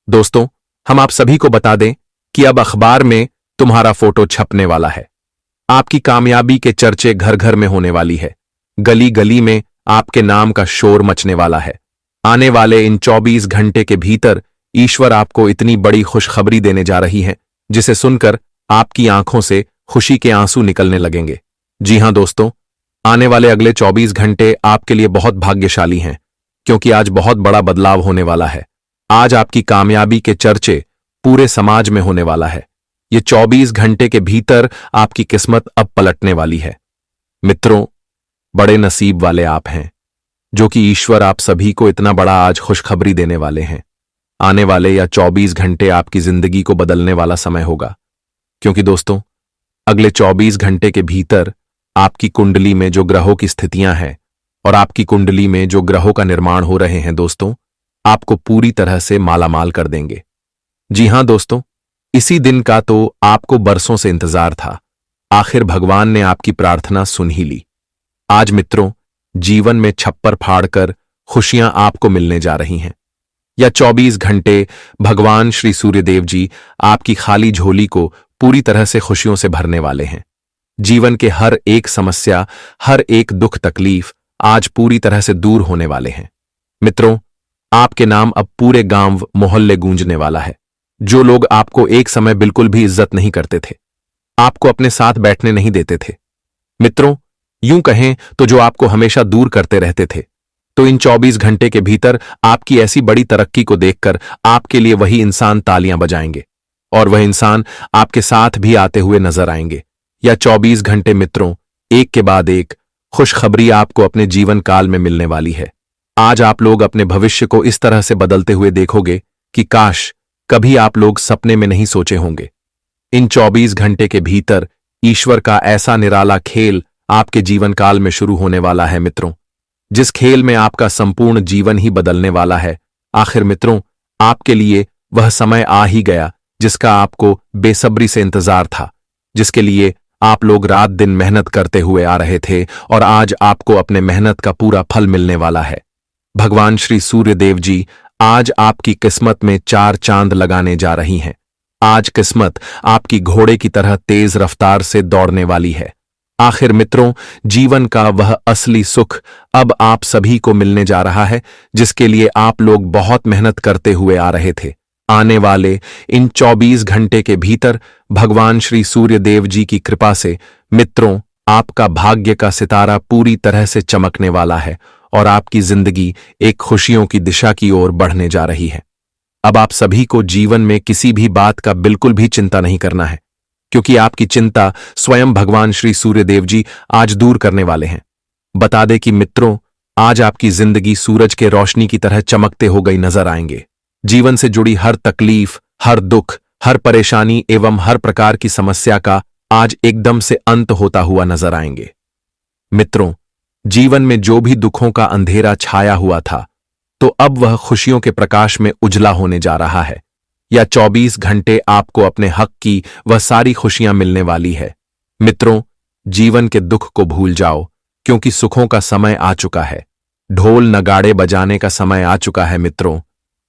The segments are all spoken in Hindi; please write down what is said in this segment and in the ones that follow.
दोस्तों, हम आप सभी को बता दें कि अब अखबार में तुम्हारा फोटो छपने वाला है। आपकी कामयाबी के चर्चे घर घर में होने वाली है। गली गली में आपके नाम का शोर मचने वाला है। आने वाले इन 24 घंटे के भीतर ईश्वर आपको इतनी बड़ी खुशखबरी देने जा रही है जिसे सुनकर आपकी आंखों से खुशी के आंसू निकलने लगेंगे। जी हां दोस्तों, आने वाले अगले 24 घंटे आपके लिए बहुत भाग्यशाली हैं, क्योंकि आज बहुत बड़ा बदलाव होने वाला है। आज आपकी कामयाबी के चर्चे पूरे समाज में होने वाला है। ये 24 घंटे के भीतर आपकी किस्मत अब पलटने वाली है। मित्रों, बड़े नसीब वाले आप हैं, जो कि ईश्वर आप सभी को इतना बड़ा आज खुशखबरी देने वाले हैं। आने वाले या 24 घंटे आपकी जिंदगी को बदलने वाला समय होगा, क्योंकि दोस्तों, अगले 24 घंटे के भीतर आपकी कुंडली में जो ग्रहों की स्थितियां हैं और आपकी कुंडली में जो ग्रहों का निर्माण हो रहे हैं दोस्तों, आपको पूरी तरह से मालामाल कर देंगे। जी हां दोस्तों, इसी दिन का तो आपको बरसों से इंतजार था। आखिर भगवान ने आपकी प्रार्थना सुन ही ली। आज मित्रों, जीवन में छप्पर फाड़कर खुशियां आपको मिलने जा रही हैं। या 24 घंटे भगवान श्री सूर्यदेव जी आपकी खाली झोली को पूरी तरह से खुशियों से भरने वाले हैं। जीवन के हर एक समस्या, हर एक दुख तकलीफ आज पूरी तरह से दूर होने वाले हैं। मित्रों, आपके नाम अब पूरे गांव मोहल्ले गूंजने वाला है। जो लोग आपको एक समय बिल्कुल भी इज्जत नहीं करते थे, आपको अपने साथ बैठने नहीं देते थे, मित्रों, यूं कहें तो जो आपको हमेशा दूर करते रहते थे, तो इन 24 घंटे के भीतर आपकी ऐसी बड़ी तरक्की को देखकर आपके लिए वही इंसान तालियां बजाएंगे और वह इंसान आपके साथ भी आते हुए नजर आएंगे। या 24 घंटे मित्रों, एक के बाद एक खुशखबरी आपको अपने जीवन काल में मिलने वाली है। आज आप लोग अपने भविष्य को इस तरह से बदलते हुए देखोगे कि काश कभी आप लोग सपने में नहीं सोचे होंगे। इन 24 घंटे के भीतर ईश्वर का ऐसा निराला खेल आपके जीवन काल में शुरू होने वाला है मित्रों, जिस खेल में आपका संपूर्ण जीवन ही बदलने वाला है। आखिर मित्रों, आपके लिए वह समय आ ही गया जिसका आपको बेसब्री से इंतजार था, जिसके लिए आप लोग रात दिन मेहनत करते हुए आ रहे थे और आज आपको अपने मेहनत का पूरा फल मिलने वाला है। भगवान श्री सूर्यदेव जी आज आपकी किस्मत में 4 चांद लगाने जा रही हैं। आज किस्मत आपकी घोड़े की तरह तेज रफ्तार से दौड़ने वाली है। आखिर मित्रों, जीवन का वह असली सुख अब आप सभी को मिलने जा रहा है, जिसके लिए आप लोग बहुत मेहनत करते हुए आ रहे थे। आने वाले इन 24 घंटे के भीतर भगवान श्री सूर्यदेव जी की कृपा से मित्रों, आपका भाग्य का सितारा पूरी तरह से चमकने वाला है और आपकी जिंदगी एक खुशियों की दिशा की ओर बढ़ने जा रही है। अब आप सभी को जीवन में किसी भी बात का बिल्कुल भी चिंता नहीं करना है, क्योंकि आपकी चिंता स्वयं भगवान श्री सूर्यदेव जी आज दूर करने वाले हैं। बता दें कि मित्रों, आज आपकी जिंदगी सूरज के रोशनी की तरह चमकते हो गई नजर आएंगे। जीवन से जुड़ी हर तकलीफ, हर दुख, हर परेशानी एवं हर प्रकार की समस्या का आज एकदम से अंत होता हुआ नजर आएंगे। मित्रों, जीवन में जो भी दुखों का अंधेरा छाया हुआ था, तो अब वह खुशियों के प्रकाश में उजला होने जा रहा है। या 24 घंटे आपको अपने हक की वह सारी खुशियां मिलने वाली है। मित्रों, जीवन के दुख को भूल जाओ, क्योंकि सुखों का समय आ चुका है। ढोल नगाड़े बजाने का समय आ चुका है। मित्रों,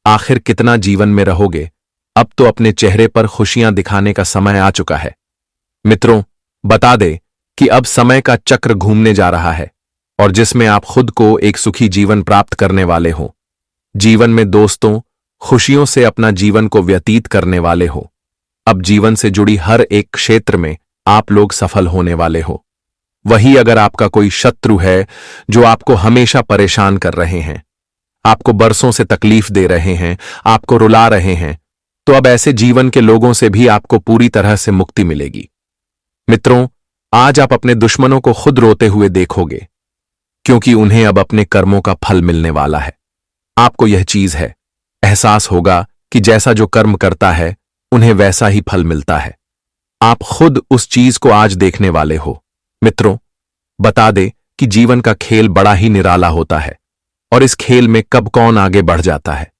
आखिर कितना जीवन में रहोगे, अब तो अपने चेहरे पर खुशियां दिखाने का समय आ चुका है। मित्रों, बता दे कि अब समय का चक्र घूमने जा रहा है और जिसमें आप खुद को एक सुखी जीवन प्राप्त करने वाले हो। जीवन में दोस्तों, खुशियों से अपना जीवन को व्यतीत करने वाले हो। अब जीवन से जुड़ी हर एक क्षेत्र में आप लोग सफल होने वाले हो। वही अगर आपका कोई शत्रु है जो आपको हमेशा परेशान कर रहे हैं, आपको बरसों से तकलीफ दे रहे हैं, आपको रुला रहे हैं, तो अब ऐसे जीवन के लोगों से भी आपको पूरी तरह से मुक्ति मिलेगी। मित्रों, आज आप अपने दुश्मनों को खुद रोते हुए देखोगे, क्योंकि उन्हें अब अपने कर्मों का फल मिलने वाला है। आपको यह चीज है, एहसास होगा कि जैसा जो कर्म करता है उन्हें वैसा ही फल मिलता है। आप खुद उस चीज को आज देखने वाले हो। मित्रों, बता दे कि जीवन का खेल बड़ा ही निराला होता है और इस खेल में कब कौन आगे बढ़ जाता है।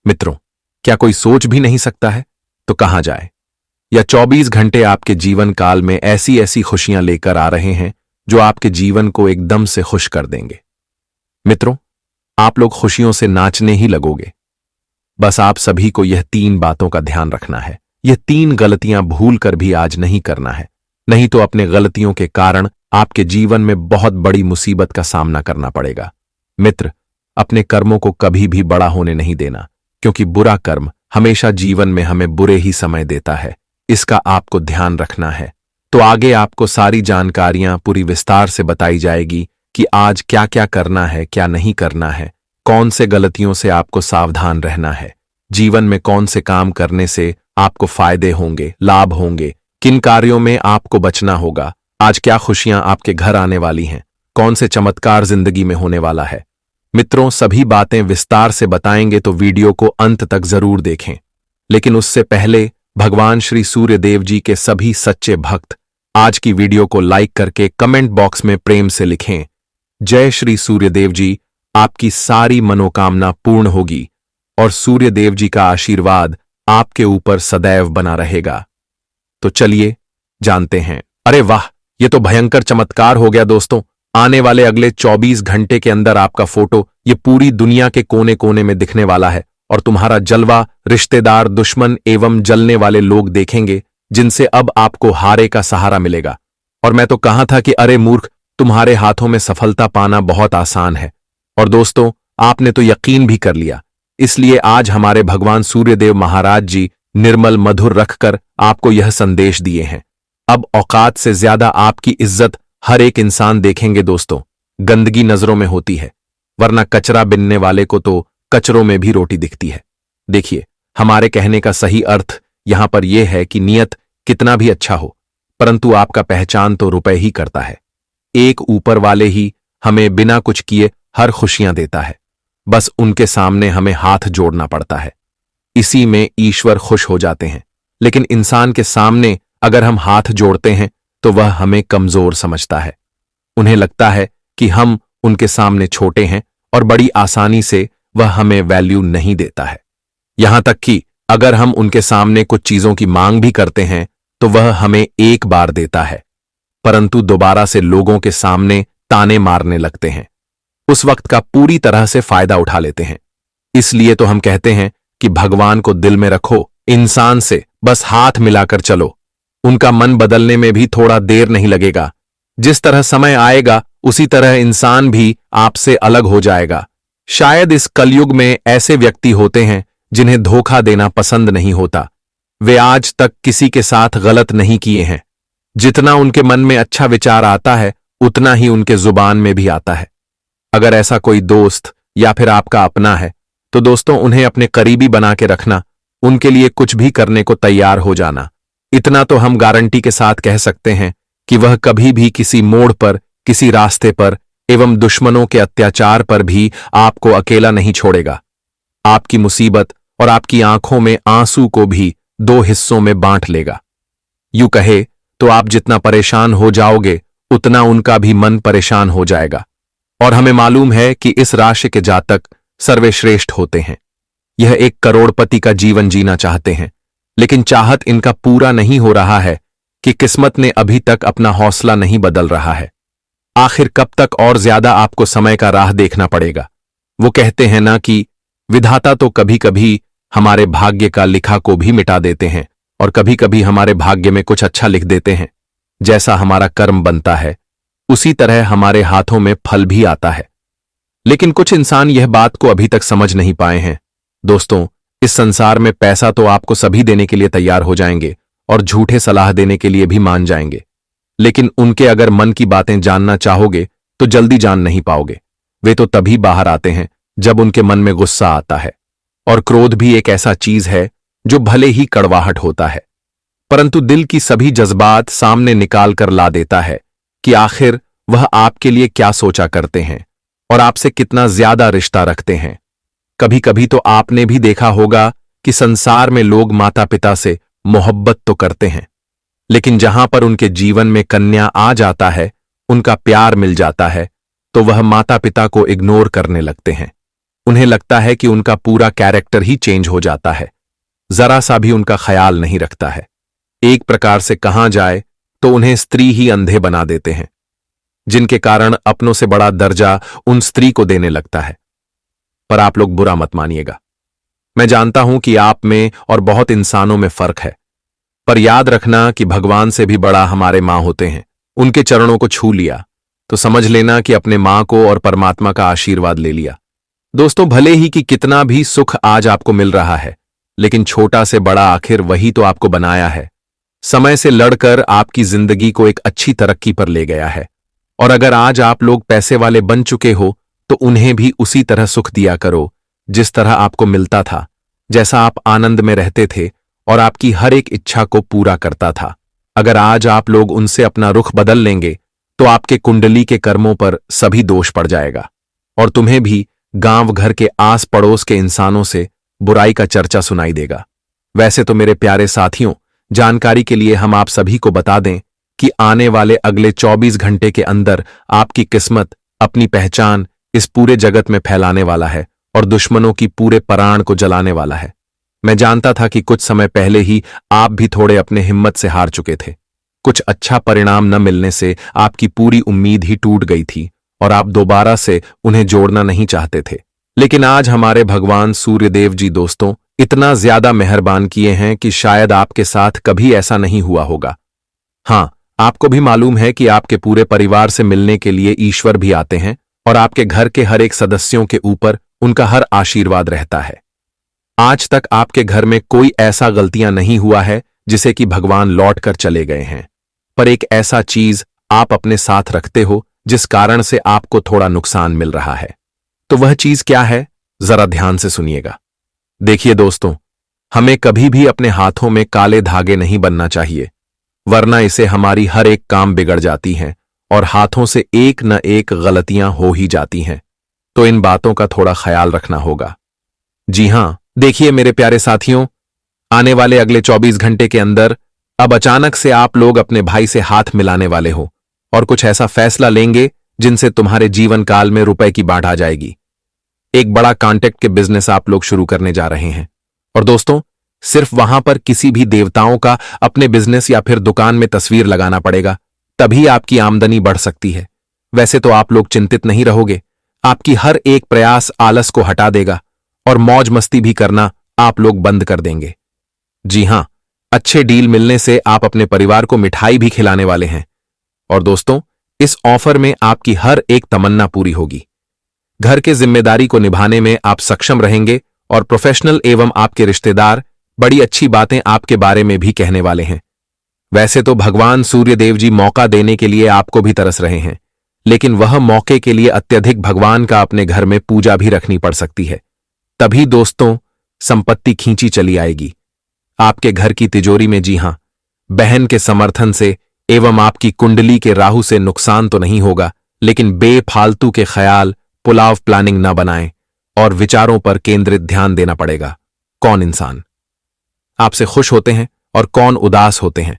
मित्रों, क्या कोई सोच भी नहीं सकता है तो कहां जाए। या 24 घंटे आपके जीवन काल में ऐसी ऐसी खुशियां लेकर आ रहे हैं जो आपके जीवन को एकदम से खुश कर देंगे। मित्रों, आप लोग खुशियों से नाचने ही लगोगे। बस आप सभी को यह 3 बातों का ध्यान रखना है। यह 3 गलतियां भूल कर भी आज नहीं करना है, नहीं तो अपने गलतियों के कारण आपके जीवन में बहुत बड़ी मुसीबत का सामना करना पड़ेगा। मित्र, अपने कर्मों को कभी भी बड़ा होने नहीं देना, क्योंकि बुरा कर्म हमेशा जीवन में हमें बुरे ही समय देता है। इसका आपको ध्यान रखना है। तो आगे आपको सारी जानकारियां पूरी विस्तार से बताई जाएगी कि आज क्या क्या करना है, क्या नहीं करना है, कौन से गलतियों से आपको सावधान रहना है, जीवन में कौन से काम करने से आपको फायदे होंगे, लाभ होंगे, किन कार्यों में आपको बचना होगा, आज क्या खुशियां आपके घर आने वाली हैं, कौन से चमत्कार जिंदगी में होने वाला है। मित्रों, सभी बातें विस्तार से बताएंगे तो वीडियो को अंत तक जरूर देखें। लेकिन उससे पहले भगवान श्री सूर्य देव जी के सभी सच्चे भक्त आज की वीडियो को लाइक करके कमेंट बॉक्स में प्रेम से लिखें, जय श्री सूर्य देव जी, आपकी सारी मनोकामना पूर्ण होगी और सूर्य देव जी का आशीर्वाद आपके ऊपर सदैव बना रहेगा। तो चलिए जानते हैं। अरे वाह, ये तो भयंकर चमत्कार हो गया दोस्तों। आने वाले अगले 24 घंटे के अंदर आपका फोटो ये पूरी दुनिया के कोने कोने में दिखने वाला है और तुम्हारा जलवा रिश्तेदार, दुश्मन एवं जलने वाले लोग देखेंगे, जिनसे अब आपको हारे का सहारा मिलेगा। और मैं तो कहा था कि अरे मूर्ख, तुम्हारे हाथों में सफलता पाना बहुत आसान है। और दोस्तों, आपने तो यकीन भी कर लिया। इसलिए आज हमारे भगवान सूर्यदेव महाराज जी निर्मल मधुर रखकर आपको यह संदेश दिए हैं। अब औकात से ज्यादा आपकी इज्जत हर एक इंसान देखेंगे दोस्तों। गंदगी नजरों में होती है, वरना कचरा बिनने वाले को तो कचरों में भी रोटी दिखती है। देखिए, हमारे कहने का सही अर्थ यहां पर यह है कि नियत कितना भी अच्छा हो, परंतु आपका पहचान तो रुपए ही करता है। एक ऊपर वाले ही हमें बिना कुछ किए हर खुशियां देता है, बस उनके सामने हमें हाथ जोड़ना पड़ता है। इसी में ईश्वर खुश हो जाते हैं। लेकिन इंसान के सामने अगर हम हाथ जोड़ते हैं तो वह हमें कमजोर समझता है। उन्हें लगता है कि हम उनके सामने छोटे हैं और बड़ी आसानी से वह हमें वैल्यू नहीं देता है। यहां तक कि अगर हम उनके सामने कुछ चीजों की मांग भी करते हैं तो वह हमें एक बार देता है, परंतु दोबारा से लोगों के सामने ताने मारने लगते हैं। उस वक्त का पूरी तरह से फायदा उठा लेते हैं। इसलिए तो हम कहते हैं कि भगवान को दिल में रखो, इंसान से बस हाथ मिलाकर चलो। उनका मन बदलने में भी थोड़ा देर नहीं लगेगा। जिस तरह समय आएगा उसी तरह इंसान भी आपसे अलग हो जाएगा। शायद इस कलयुग में ऐसे व्यक्ति होते हैं जिन्हें धोखा देना पसंद नहीं होता। वे आज तक किसी के साथ गलत नहीं किए हैं। जितना उनके मन में अच्छा विचार आता है उतना ही उनके जुबान में भी आता है। अगर ऐसा कोई दोस्त या फिर आपका अपना है तो दोस्तों, उन्हें अपने करीबी बना के रखना, उनके लिए कुछ भी करने को तैयार हो जाना। इतना तो हम गारंटी के साथ कह सकते हैं कि वह कभी भी किसी मोड़ पर, किसी रास्ते पर एवं दुश्मनों के अत्याचार पर भी आपको अकेला नहीं छोड़ेगा। आपकी मुसीबत और आपकी आंखों में आंसू को भी 2 हिस्सों में बांट लेगा। यूं कहे तो आप जितना परेशान हो जाओगे उतना उनका भी मन परेशान हो जाएगा। और हमें मालूम है कि इस राशि के जातक सर्वश्रेष्ठ होते हैं। यह एक करोड़पति का जीवन जीना चाहते हैं, लेकिन चाहत इनका पूरा नहीं हो रहा है कि किस्मत ने अभी तक अपना हौसला नहीं बदल रहा है। आखिर कब तक और ज्यादा आपको समय का राह देखना पड़ेगा। वो कहते हैं ना कि विधाता तो कभी कभी हमारे भाग्य का लिखा को भी मिटा देते हैं और कभी कभी हमारे भाग्य में कुछ अच्छा लिख देते हैं। जैसा हमारा कर्म बनता है उसी तरह हमारे हाथों में फल भी आता है। लेकिन कुछ इंसान यह बात को अभी तक समझ नहीं पाए हैं। दोस्तों, इस संसार में पैसा तो आपको सभी देने के लिए तैयार हो जाएंगे और झूठे सलाह देने के लिए भी मान जाएंगे, लेकिन उनके अगर मन की बातें जानना चाहोगे तो जल्दी जान नहीं पाओगे। वे तो तभी बाहर आते हैं जब उनके मन में गुस्सा आता है। और क्रोध भी एक ऐसा चीज है जो भले ही कड़वाहट होता है, परंतु दिल की सभी जज्बात सामने निकाल कर ला देता है कि आखिर वह आपके लिए क्या सोचा करते हैं और आपसे कितना ज्यादा रिश्ता रखते हैं। कभी कभी तो आपने भी देखा होगा कि संसार में लोग माता पिता से मोहब्बत तो करते हैं, लेकिन जहां पर उनके जीवन में कन्या आ जाता है, उनका प्यार मिल जाता है, तो वह माता पिता को इग्नोर करने लगते हैं। उन्हें लगता है कि उनका पूरा कैरेक्टर ही चेंज हो जाता है, जरा सा भी उनका ख्याल नहीं रखता है। एक प्रकार से कहा जाए तो उन्हें स्त्री ही अंधे बना देते हैं, जिनके कारण अपनों से बड़ा दर्जा उन स्त्री को देने लगता है। पर आप लोग बुरा मत मानिएगा, मैं जानता हूं कि आप में और बहुत इंसानों में फर्क है, पर याद रखना कि भगवान से भी बड़ा हमारे माँ होते हैं। उनके चरणों को छू लिया तो समझ लेना कि अपने माँ को और परमात्मा का आशीर्वाद ले लिया। दोस्तों, भले ही कि कितना भी सुख आज आपको मिल रहा है, लेकिन छोटा से बड़ा आखिर वही तो आपको बनाया है। समय से लड़कर आपकी जिंदगी को एक अच्छी तरक्की पर ले गया है। और अगर आज आप लोग पैसे वाले बन चुके हो तो उन्हें भी उसी तरह सुख दिया करो जिस तरह आपको मिलता था, जैसा आप आनंद में रहते थे और आपकी हर एक इच्छा को पूरा करता था। अगर आज आप लोग उनसे अपना रुख बदल लेंगे तो आपके कुंडली के कर्मों पर सभी दोष पड़ जाएगा और तुम्हें भी गांव घर के आस पड़ोस के इंसानों से बुराई का चर्चा सुनाई देगा। वैसे तो मेरे प्यारे साथियों, जानकारी के लिए हम आप सभी को बता दें कि आने वाले अगले 24 घंटे के अंदर आपकी किस्मत अपनी पहचान इस पूरे जगत में फैलाने वाला है और दुश्मनों की पूरे प्राण को जलाने वाला है। मैं जानता था कि कुछ समय पहले ही आप भी थोड़े अपने हिम्मत से हार चुके थे। कुछ अच्छा परिणाम न मिलने से आपकी पूरी उम्मीद ही टूट गई थी और आप दोबारा से उन्हें जोड़ना नहीं चाहते थे। लेकिन आज हमारे भगवान सूर्यदेव जी दोस्तों इतना ज्यादा मेहरबान किए हैं कि शायद आपके साथ कभी ऐसा नहीं हुआ होगा। हाँ, आपको भी मालूम है कि आपके पूरे परिवार से मिलने के लिए ईश्वर भी आते हैं और आपके घर के हर एक सदस्यों के ऊपर उनका हर आशीर्वाद रहता है। आज तक आपके घर में कोई ऐसा गलतियां नहीं हुआ है जिसे कि भगवान लौट कर चले गए हैं, पर एक ऐसा चीज आप अपने साथ रखते हो जिस कारण से आपको थोड़ा नुकसान मिल रहा है। तो वह चीज क्या है, जरा ध्यान से सुनिएगा। देखिए दोस्तों, हमें कभी भी अपने हाथों में काले धागे नहीं बनना चाहिए, वरना इसे हमारी हर एक काम बिगड़ जाती हैं और हाथों से एक न एक गलतियां हो ही जाती हैं। तो इन बातों का थोड़ा ख्याल रखना होगा। जी हां, देखिए मेरे प्यारे साथियों, आने वाले अगले 24 घंटे के अंदर अब अचानक से आप लोग अपने भाई से हाथ मिलाने वाले हो और कुछ ऐसा फैसला लेंगे जिनसे तुम्हारे जीवन काल में रुपए की बाढ़ आ जाएगी। एक बड़ा कॉन्टेक्ट के बिजनेस आप लोग शुरू करने जा रहे हैं और दोस्तों, सिर्फ वहां पर किसी भी देवताओं का अपने बिजनेस या फिर दुकान में तस्वीर लगाना पड़ेगा, तभी आपकी आमदनी बढ़ सकती है। वैसे तो आप लोग चिंतित नहीं रहोगे, आपकी हर एक प्रयास आलस को हटा देगा और मौज मस्ती भी करना आप लोग बंद कर देंगे। जी हां, अच्छे डील मिलने से आप अपने परिवार को मिठाई भी खिलाने वाले हैं। और दोस्तों, इस ऑफर में आपकी हर एक तमन्ना पूरी होगी। घर के जिम्मेदारी को निभाने में आप सक्षम रहेंगे और प्रोफेशनल एवं आपके रिश्तेदार बड़ी अच्छी बातें आपके बारे में भी कहने वाले हैं। वैसे तो भगवान सूर्यदेव जी मौका देने के लिए आपको भी तरस रहे हैं, लेकिन वह मौके के लिए अत्यधिक भगवान का अपने घर में पूजा भी रखनी पड़ सकती है। तभी दोस्तों संपत्ति खींची चली आएगी आपके घर की तिजोरी में। जी हां, बहन के समर्थन से एवं आपकी कुंडली के राहु से नुकसान तो नहीं होगा, लेकिन बेफालतू के ख्याल पुलाव प्लानिंग न बनाएं और विचारों पर केंद्रित ध्यान देना पड़ेगा। कौन इंसान आपसे खुश होते हैं और कौन उदास होते हैं,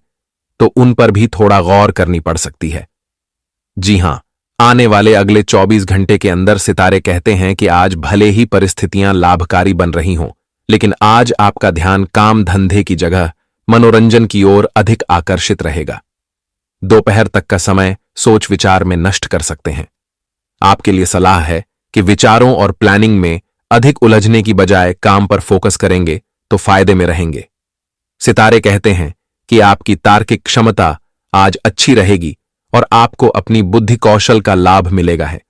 तो उन पर भी थोड़ा गौर करनी पड़ सकती है। जी हां, आने वाले अगले 24 घंटे के अंदर सितारे कहते हैं कि आज भले ही परिस्थितियां लाभकारी बन रही हों, लेकिन आज आपका ध्यान काम धंधे की जगह मनोरंजन की ओर अधिक आकर्षित रहेगा। दोपहर तक का समय सोच विचार में नष्ट कर सकते हैं। आपके लिए सलाह है कि विचारों और प्लानिंग में अधिक उलझने की बजाय काम पर फोकस करेंगे तो फायदे में रहेंगे। सितारे कहते हैं कि आपकी तार्किक क्षमता आज अच्छी रहेगी और आपको अपनी बुद्धि कौशल का लाभ मिलेगा है,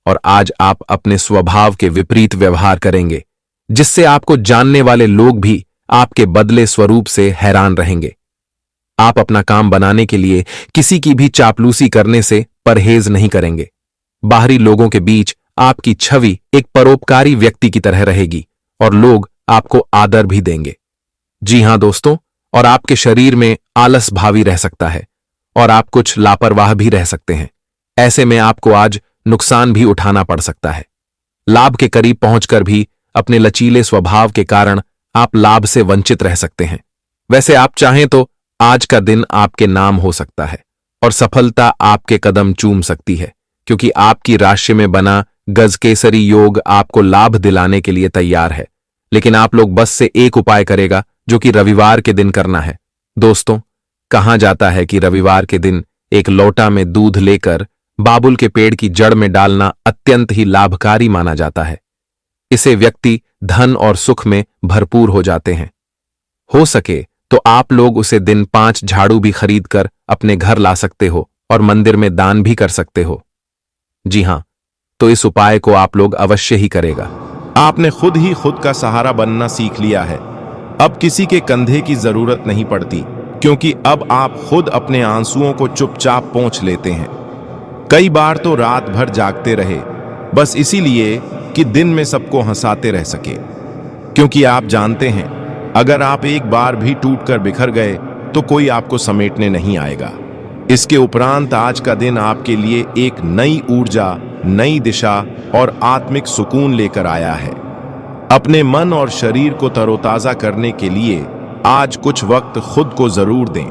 और आज आप अपने स्वभाव के विपरीत व्यवहार करेंगे, जिससे आपको जानने वाले लोग भी आपके बदले स्वरूप से हैरान रहेंगे। आप अपना काम बनाने के लिए किसी की भी चापलूसी करने से परहेज नहीं करेंगे। बाहरी लोगों के बीच आपकी छवि एक परोपकारी व्यक्ति की तरह रहेगी और लोग आपको आदर भी देंगे। जी हां दोस्तों, और आपके शरीर में आलस भावी रह सकता है और आप कुछ लापरवाह भी रह सकते हैं। ऐसे में आपको आज नुकसान भी उठाना पड़ सकता है। लाभ के करीब पहुंचकर भी अपने लचीले स्वभाव के कारण आप लाभ से वंचित रह सकते हैं। वैसे आप चाहें तो आज का दिन आपके नाम हो सकता है और सफलता आपके कदम चूम सकती है, क्योंकि आपकी राशि में बना गजकेसरी योग आपको लाभ दिलाने के लिए तैयार है। लेकिन आप लोग बस से एक उपाय करेगा, जो कि रविवार के दिन करना है। दोस्तों, कहा जाता है कि रविवार के दिन एक लोटा में दूध लेकर बाबुल के पेड़ की जड़ में डालना अत्यंत ही लाभकारी माना जाता है। इसे व्यक्ति धन और सुख में भरपूर हो जाते हैं। हो सके तो आप लोग उसे दिन 5 झाड़ू भी खरीद कर अपने घर ला सकते हो और मंदिर में दान भी कर सकते हो। जी हां, तो इस उपाय को आप लोग अवश्य ही करेगा। आपने खुद ही खुद का सहारा बनना सीख लिया है। अब किसी के कंधे की जरूरत नहीं पड़ती, क्योंकि अब आप खुद अपने आंसुओं को चुपचाप पोंछ लेते हैं। कई बार तो रात भर जागते रहे, बस इसीलिए कि दिन में सबको हंसाते रह सके, क्योंकि आप जानते हैं अगर आप एक बार भी टूटकर बिखर गए तो कोई आपको समेटने नहीं आएगा। इसके उपरांत आज का दिन आपके लिए एक नई ऊर्जा, नई दिशा और आत्मिक सुकून लेकर आया है। अपने मन और शरीर को तरोताजा करने के लिए आज कुछ वक्त खुद को जरूर दें।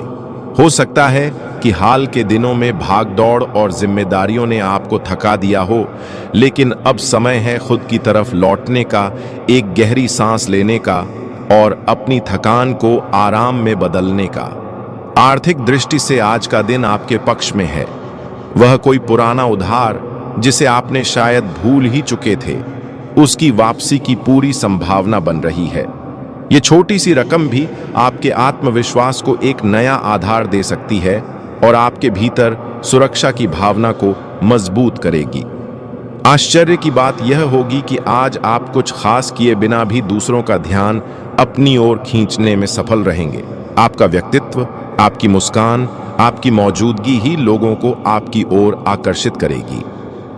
हो सकता है कि हाल के दिनों में भागदौड़ और जिम्मेदारियों ने आपको थका दिया हो, लेकिन अब समय है खुद की तरफ लौटने का, एक गहरी सांस लेने का और अपनी थकान को आराम में बदलने का। आर्थिक दृष्टि से आज का दिन आपके पक्ष में है। वह कोई पुराना उधार जिसे आपने शायद भूल ही चुके थे, उसकी वापसी की पूरी संभावना बन रही है। ये छोटी सी रकम भी आपके आत्मविश्वास को एक नया आधार दे सकती है और आपके भीतर सुरक्षा की भावना को मजबूत करेगी। आश्चर्य की बात यह होगी कि आज आप कुछ खास किए बिना भी दूसरों का ध्यान अपनी ओर खींचने में सफल रहेंगे। आपका व्यक्तित्व, आपकी मुस्कान, आपकी मौजूदगी ही लोगों को आपकी ओर आकर्षित करेगी।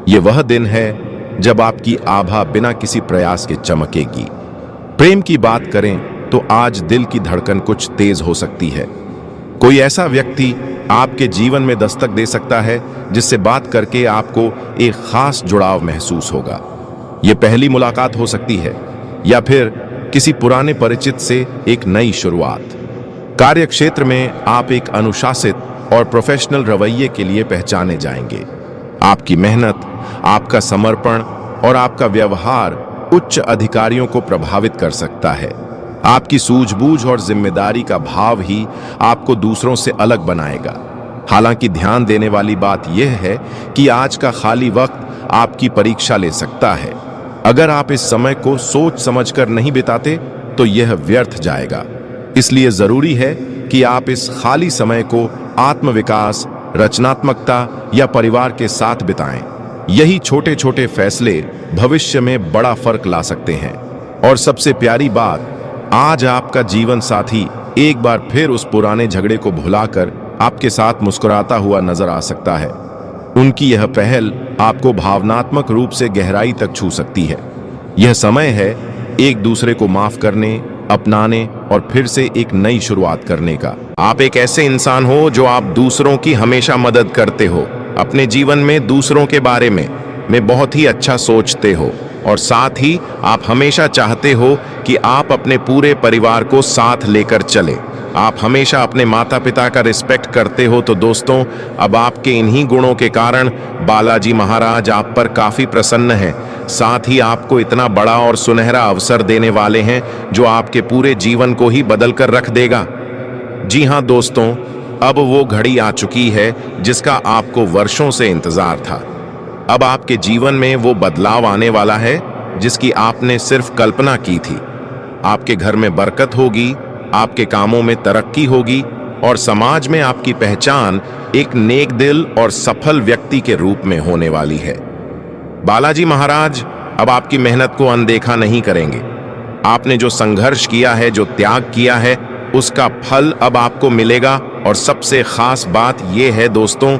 ये वह दिन है जब आपकी आभा बिना किसी प्रयास के चमकेगी। प्रेम की बात करें तो आज दिल की धड़कन कुछ तेज हो सकती है। कोई ऐसा व्यक्ति आपके जीवन में दस्तक दे सकता है जिससे बात करके आपको एक खास जुड़ाव महसूस होगा। यह पहली मुलाकात हो सकती है या फिर किसी पुराने परिचित से एक नई शुरुआत। कार्य क्षेत्र में आप एक अनुशासित और प्रोफेशनल रवैये के लिए पहचाने जाएंगे। आपकी मेहनत, आपका समर्पण और आपका व्यवहार उच्च अधिकारियों को प्रभावित कर सकता है। आपकी सूझबूझ और जिम्मेदारी का भाव ही आपको दूसरों से अलग बनाएगा। हालांकि ध्यान देने वाली बात यह है कि आज का खाली वक्त आपकी परीक्षा ले सकता है। अगर आप इस समय को सोच समझकर नहीं बिताते तो यह व्यर्थ जाएगा। इसलिए जरूरी है कि आप इस खाली समय को आत्मविकास, रचनात्मकता या परिवार के साथ बिताएं। यही छोटे छोटे फैसले भविष्य में बड़ा फर्क ला सकते हैं। और सबसे प्यारी बात, आज आपका जीवन साथी एक बार फिर उस पुराने झगड़े को भुलाकर आपके साथ मुस्कुराता हुआ नजर आ सकता है। उनकी यह पहल आपको भावनात्मक रूप से गहराई तक छू सकती है। यह समय है एक दूसरे को माफ करने, अपनाने और फिर से एक नई शुरुआत करने का। आप एक ऐसे इंसान हो जो आप दूसरों की हमेशा मदद करते हो। अपने जीवन में दूसरों के बारे में बहुत ही अच्छा सोचते हो और साथ ही आप हमेशा चाहते हो कि आप अपने पूरे परिवार को साथ लेकर चले। आप हमेशा अपने माता पिता का रिस्पेक्ट करते हो। तो दोस्तों, अब आपके इन्हीं गुणों के कारण बालाजी महाराज आप पर काफी प्रसन्न हैं। साथ ही आपको इतना बड़ा और सुनहरा अवसर देने वाले हैं जो आपके पूरे जीवन को ही बदल कर रख देगा। जी हाँ दोस्तों, अब वो घड़ी आ चुकी है जिसका आपको वर्षों से इंतजार था। अब आपके जीवन में वो बदलाव आने वाला है जिसकी आपने सिर्फ कल्पना की थी। आपके घर में बरकत होगी, आपके कामों में तरक्की होगी और समाज में आपकी पहचान एक नेक दिल और सफल व्यक्ति के रूप में होने वाली है। बालाजी महाराज अब आपकी मेहनत को अनदेखा नहीं करेंगे। आपने जो संघर्ष किया है, जो त्याग किया है, उसका फल अब आपको मिलेगा। और सबसे खास बात यह है दोस्तों,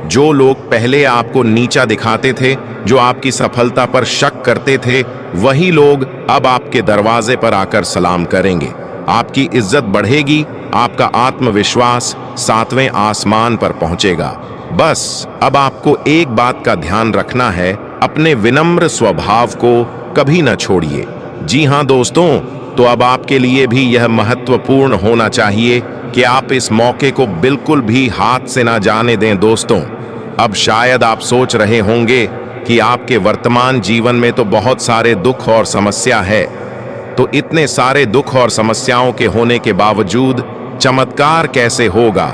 जो लोग पहले आपको नीचा दिखाते थे, जो आपकी सफलता पर शक करते थे, वही लोग अब आपके दरवाजे पर आकर सलाम करेंगे। आपकी इज्जत बढ़ेगी, आपका आत्मविश्वास 7वें आसमान पर पहुंचेगा। बस अब आपको एक बात का ध्यान रखना है, अपने विनम्र स्वभाव को कभी न छोड़िए। जी हाँ दोस्तों, तो अब आपके लिए भी यह महत्वपूर्ण होना चाहिए कि आप इस मौके को बिल्कुल भी हाथ से ना जाने दें। दोस्तों, अब शायद आप सोच रहे होंगे कि आपके वर्तमान जीवन में तो बहुत सारे दुख और समस्या है, तो इतने सारे दुख और समस्याओं के होने के बावजूद चमत्कार कैसे होगा?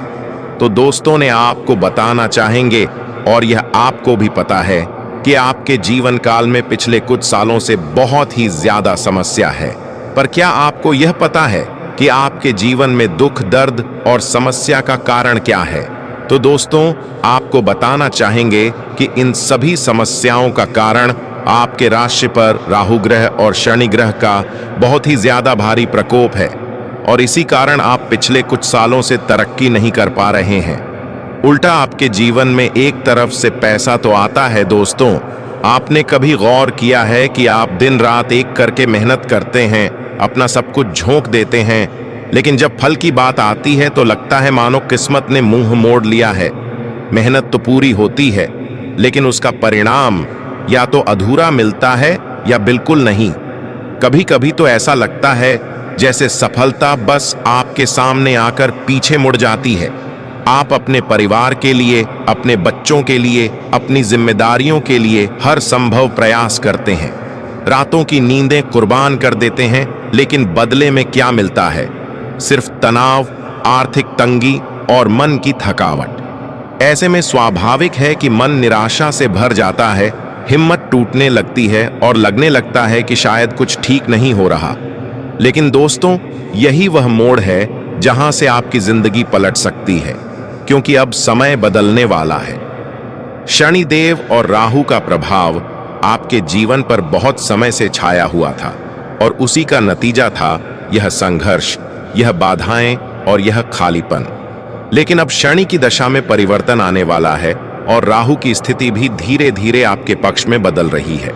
तो दोस्तों ने आपको बताना चाहेंगे और यह आपको भी पता है कि आपके जीवन काल में पिछले कुछ सालों से बहुत ही ज्यादा समस्या है, पर क्या आपको यह पता है कि आपके जीवन में दुख, दर्द और समस्या का कारण क्या है? तो दोस्तों, आपको बताना चाहेंगे कि इन सभी समस्याओं का कारण आपके राशि पर राहु ग्रह और शनि ग्रह का बहुत ही ज्यादा भारी प्रकोप है और इसी कारण आप पिछले कुछ सालों से तरक्की नहीं कर पा रहे हैं। उल्टा आपके जीवन में एक तरफ से पैसा तो आता है दोस्तों, आपने कभी गौर किया है कि आप दिन रात एक करके मेहनत करते हैं, अपना सब कुछ झोंक देते हैं, लेकिन जब फल की बात आती है तो लगता है मानो किस्मत ने मुंह मोड़ लिया है। मेहनत तो पूरी होती है, लेकिन उसका परिणाम या तो अधूरा मिलता है या बिल्कुल नहीं। कभी कभी तो ऐसा लगता है जैसे सफलता बस आपके सामने आकर पीछे मुड़ जाती है। आप अपने परिवार के लिए, अपने बच्चों के लिए, अपनी जिम्मेदारियों के लिए हर संभव प्रयास करते हैं, रातों की नींदें कुर्बान कर देते हैं, लेकिन बदले में क्या मिलता है? सिर्फ तनाव, आर्थिक तंगी और मन की थकावट। ऐसे में स्वाभाविक है कि मन निराशा से भर जाता है, हिम्मत टूटने लगती है और लगने लगता है कि शायद कुछ ठीक नहीं हो रहा। लेकिन दोस्तों, यही वह मोड़ है जहां से आपकी जिंदगी पलट सकती है, क्योंकि अब समय बदलने वाला है। शनिदेव और राहु का प्रभाव आपके जीवन पर बहुत समय से छाया हुआ था और उसी का नतीजा था यह संघर्ष, यह बाधाएं और यह खालीपन। लेकिन अब शनि की दशा में परिवर्तन आने वाला है और राहु की स्थिति भी धीरे धीरे आपके पक्ष में बदल रही है।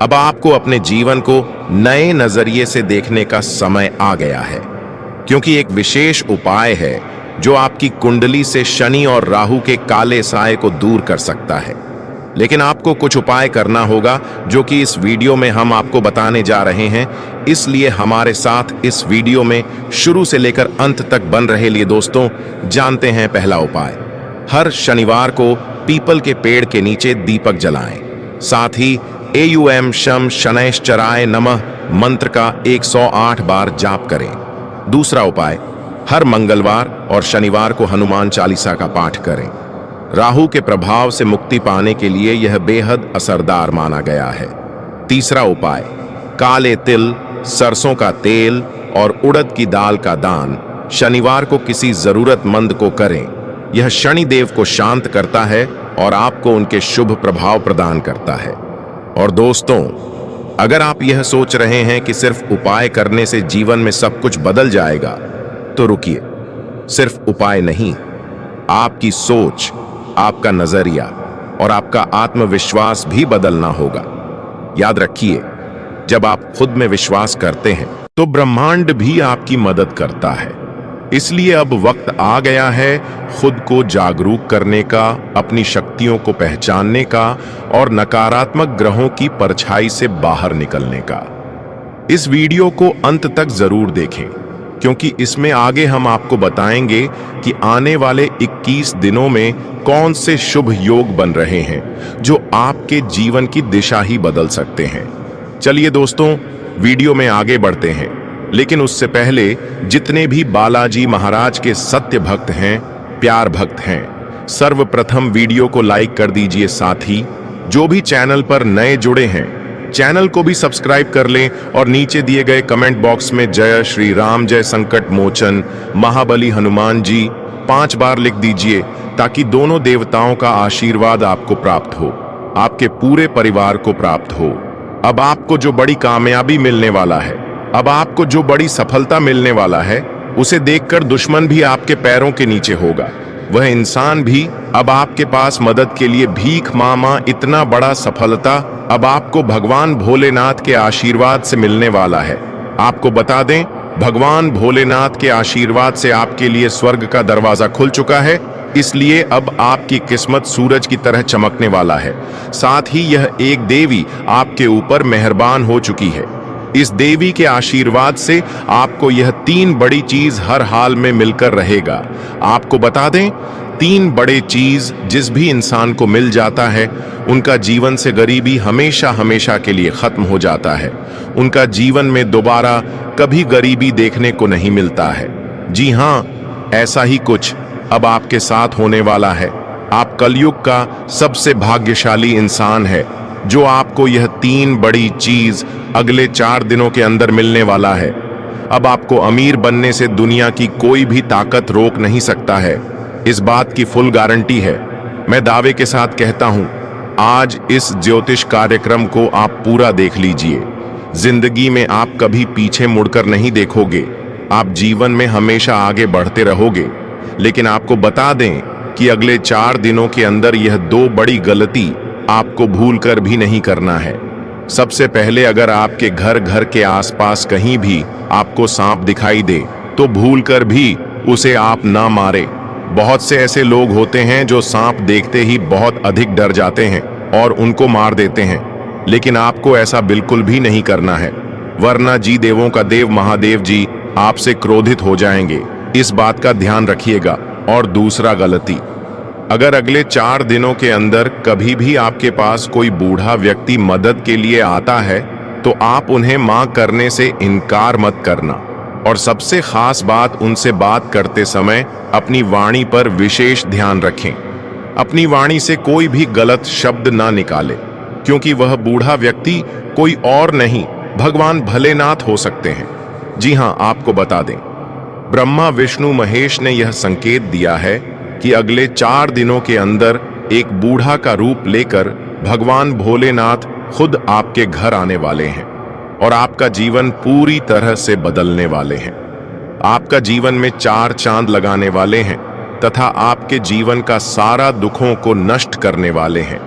अब आपको अपने जीवन को नए नजरिए से देखने का समय आ गया है, क्योंकि एक विशेष उपाय है जो आपकी कुंडली से शनि और राहु के काले साए को दूर कर सकता है। लेकिन आपको कुछ उपाय करना होगा जो कि इस वीडियो में हम आपको बताने जा रहे हैं, इसलिए हमारे साथ इस वीडियो में शुरू से लेकर अंत तक बन रहे लिए दोस्तों। जानते हैं पहला उपाय। हर शनिवार को पीपल के पेड़ के नीचे दीपक जलाएं। साथ ही एयुएम शम शनैश्चराय नमः मंत्र का 108 बार जाप करें। दूसरा उपाय, हर मंगलवार और शनिवार को हनुमान चालीसा का पाठ करें। राहु के प्रभाव से मुक्ति पाने के लिए यह बेहद असरदार माना गया है। तीसरा उपाय, काले तिल, सरसों का तेल और उड़द की दाल का दान शनिवार को किसी जरूरतमंद को करें। यह शनिदेव को शांत करता है और आपको उनके शुभ प्रभाव प्रदान करता है। और दोस्तों, अगर आप यह सोच रहे हैं कि सिर्फ उपाय करने से जीवन में सब कुछ बदल जाएगा, तो रुकिए। सिर्फ उपाय नहीं, आपकी सोच, आपका नजरिया और आपका आत्मविश्वास भी बदलना होगा। याद रखिए, जब आप खुद में विश्वास करते हैं तो ब्रह्मांड भी आपकी मदद करता है। इसलिए अब वक्त आ गया है खुद को जागरूक करने का, अपनी शक्तियों को पहचानने का और नकारात्मक ग्रहों की परछाई से बाहर निकलने का। इस वीडियो को अंत तक जरूर देखें, क्योंकि इसमें आगे हम आपको बताएंगे कि आने वाले 21 दिनों में कौन से शुभ योग बन रहे हैं जो आपके जीवन की दिशा ही बदल सकते हैं। चलिए दोस्तों, वीडियो में आगे बढ़ते हैं, लेकिन उससे पहले जितने भी बालाजी महाराज के सत्य भक्त हैं, प्यार भक्त हैं, सर्वप्रथम वीडियो को लाइक कर दीजिए। साथ ही जो भी चैनल पर नए जुड़े हैं, चैनल को भी सब्सक्राइब कर लें और नीचे दिए गए कमेंट बॉक्स में जय श्री राम, जय संकट मोचन, महाबली हनुमान जी 5 बार लिख दीजिए, ताकि दोनों देवताओं का आशीर्वाद आपको प्राप्त हो, आपके पूरे परिवार को प्राप्त हो। अब आपको जो बड़ी कामयाबी मिलने वाला है, अब आपको जो बड़ी सफलता मिलने वाला है, उसे देखकर दुश्मन भी आपके पैरों के नीचे होगा। वह इंसान भी अब आपके पास मदद के लिए भीख मामा। इतना बड़ा सफलता अब आपको भगवान भोलेनाथ के आशीर्वाद से मिलने वाला है। आपको बता दें, भगवान भोलेनाथ के आशीर्वाद से आपके लिए स्वर्ग का दरवाजा खुल चुका है, इसलिए अब आपकी किस्मत सूरज की तरह चमकने वाला है। साथ ही यह एक देवी आपके ऊपर मेहरबान हो चुकी है। इस देवी के आशीर्वाद से आपको यह 3 बड़ी चीज हर हाल में मिलकर रहेगा। आपको बता दें, 3 बड़े चीज जिस भी इंसान को मिल जाता है, उनका जीवन से गरीबी हमेशा हमेशा के लिए खत्म हो जाता है। उनका जीवन में दोबारा कभी गरीबी देखने को नहीं मिलता है। जी हाँ, ऐसा ही कुछ अब आपके साथ होने वाला है। आप कलयुग का सबसे भाग्यशाली इंसान है जो आपको यह 3 बड़ी चीज अगले 4 दिनों के अंदर मिलने वाला है। अब आपको अमीर बनने से दुनिया की कोई भी ताकत रोक नहीं सकता है। इस बात की फुल गारंटी है। मैं दावे के साथ कहता हूं, आज इस ज्योतिष कार्यक्रम को आप पूरा देख लीजिए। जिंदगी में आप कभी पीछे मुड़कर नहीं देखोगे। आप जीवन में हमेशा आगे बढ़ते रहोगे। लेकिन आपको बता दें कि अगले 4 दिनों के अंदर यह 2 बड़ी गलती आपको भूलकर भी नहीं करना है। सबसे पहले, अगर आपके घर के आसपास कहीं भी आपको सांप दिखाई दे तो भूलकर भी उसे आप ना मारे। बहुत से ऐसे लोग होते हैं जो सांप देखते ही बहुत अधिक डर जाते हैं और उनको मार देते हैं, लेकिन आपको ऐसा बिल्कुल भी नहीं करना है, वरना जी देवों का देव महादेव जी आपसे क्रोधित हो जाएंगे। इस बात का ध्यान रखिएगा। और दूसरा गलती, अगर अगले 4 दिनों के अंदर कभी भी आपके पास कोई बूढ़ा व्यक्ति मदद के लिए आता है तो आप उन्हें मां करने से इनकार मत करना। और सबसे खास बात, उनसे बात करते समय अपनी वाणी पर विशेष ध्यान रखें। अपनी वाणी से कोई भी गलत शब्द ना निकाले, क्योंकि वह बूढ़ा व्यक्ति कोई और नहीं, भगवान भोलेनाथ हो सकते हैं। जी हां, आपको बता दें, ब्रह्मा विष्णु महेश ने यह संकेत दिया है कि अगले 4 दिनों के अंदर एक बूढ़ा का रूप लेकर भगवान भोलेनाथ खुद आपके घर आने वाले हैं और आपका जीवन पूरी तरह से बदलने वाले हैं। आपका जीवन में 4 चांद लगाने वाले हैं तथा आपके जीवन का सारा दुखों को नष्ट करने वाले हैं।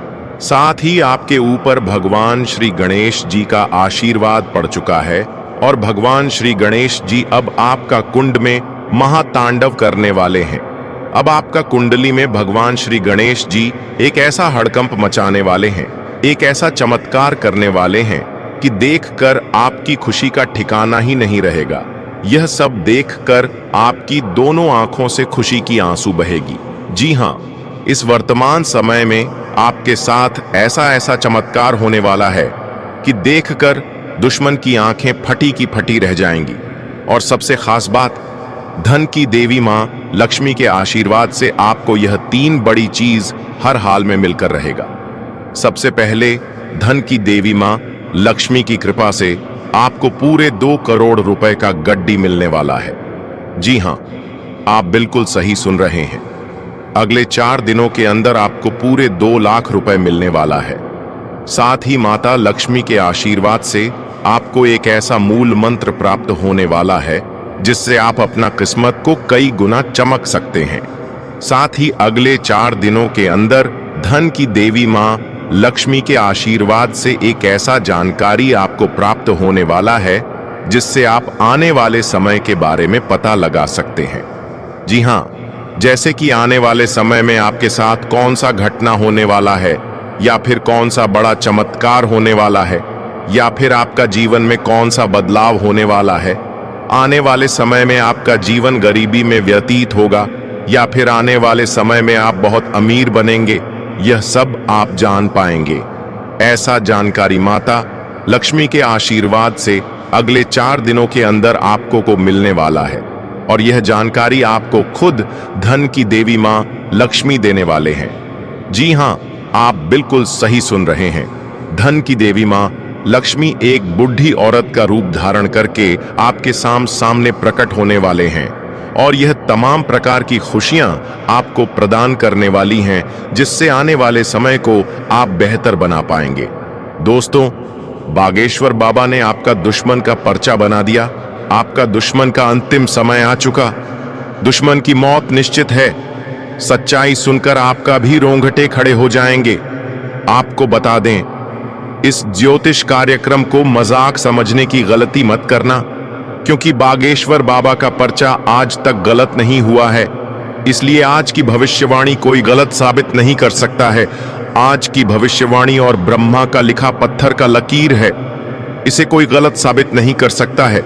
साथ ही आपके ऊपर भगवान श्री गणेश जी का आशीर्वाद पड़ चुका है और भगवान श्री गणेश जी अब आपका कुंड में महातांडव करने वाले हैं। अब आपका कुंडली में भगवान श्री गणेश जी एक ऐसा हड़कंप मचाने वाले हैं, एक ऐसा चमत्कार करने वाले हैं कि देखकर आपकी खुशी का ठिकाना ही नहीं रहेगा। यह सब देखकर आपकी दोनों आंखों से खुशी की आंसू बहेगी। जी हां, इस वर्तमान समय में आपके साथ ऐसा चमत्कार होने वाला है कि देखकर दुश्मन की आंखें फटी की फटी रह जाएंगी। और सबसे खास बात, धन की देवी मां लक्ष्मी के आशीर्वाद से आपको यह 3 बड़ी चीज हर हाल में मिलकर रहेगा। सबसे पहले, धन की देवी मां लक्ष्मी की कृपा से आपको पूरे 2 करोड़ रुपए का गड्डी मिलने वाला है। जी हां, आप बिल्कुल सही सुन रहे हैं। अगले 4 दिनों के अंदर आपको पूरे 2 लाख रुपए मिलने वाला है। साथ ही माता लक्ष्मी के आशीर्वाद से आपको एक ऐसा मूल मंत्र प्राप्त होने वाला है जिससे आप अपना किस्मत को कई गुना चमक सकते हैं। साथ ही अगले 4 दिनों के अंदर धन की देवी मां लक्ष्मी के आशीर्वाद से एक ऐसा जानकारी आपको प्राप्त होने वाला है जिससे आप आने वाले समय के बारे में पता लगा सकते हैं। जी हां, जैसे कि आने वाले समय में आपके साथ कौन सा घटना होने वाला है, या फिर कौन सा बड़ा चमत्कार होने वाला है, या फिर आपका जीवन में कौन सा बदलाव होने वाला है। आने वाले समय में आपका जीवन गरीबी में व्यतीत होगा या फिर आने वाले समय में आप बहुत अमीर बनेंगे, यह सब आप जान पाएंगे। ऐसा जानकारी माता लक्ष्मी के आशीर्वाद से अगले 4 दिनों के अंदर आपको को मिलने वाला है और यह जानकारी आपको खुद धन की देवी मां लक्ष्मी देने वाले हैं। जी हां, आप बिल्कुल सही सुन रहे हैं। धन की देवी मां लक्ष्मी एक बुढ़ी औरत का रूप धारण करके आपके सामने प्रकट होने वाले हैं और यह तमाम प्रकार की खुशियां आपको प्रदान करने वाली हैं जिससे आने वाले समय को आप बेहतर बना पाएंगे। दोस्तों, बागेश्वर बाबा ने आपका दुश्मन का पर्चा बना दिया। आपका दुश्मन का अंतिम समय आ चुका। दुश्मन की मौत निश्चित है। सच्चाई सुनकर आपका भी रोंगटे खड़े हो जाएंगे। आपको बता दें, इस ज्योतिष कार्यक्रम को मजाक समझने की गलती मत करना, क्योंकि बागेश्वर बाबा का पर्चा आज तक गलत नहीं हुआ है। इसलिए आज की भविष्यवाणी कोई गलत साबित नहीं कर सकता है। आज की भविष्यवाणी और ब्रह्मा का लिखा पत्थर का लकीर है, इसे कोई गलत साबित नहीं कर सकता है।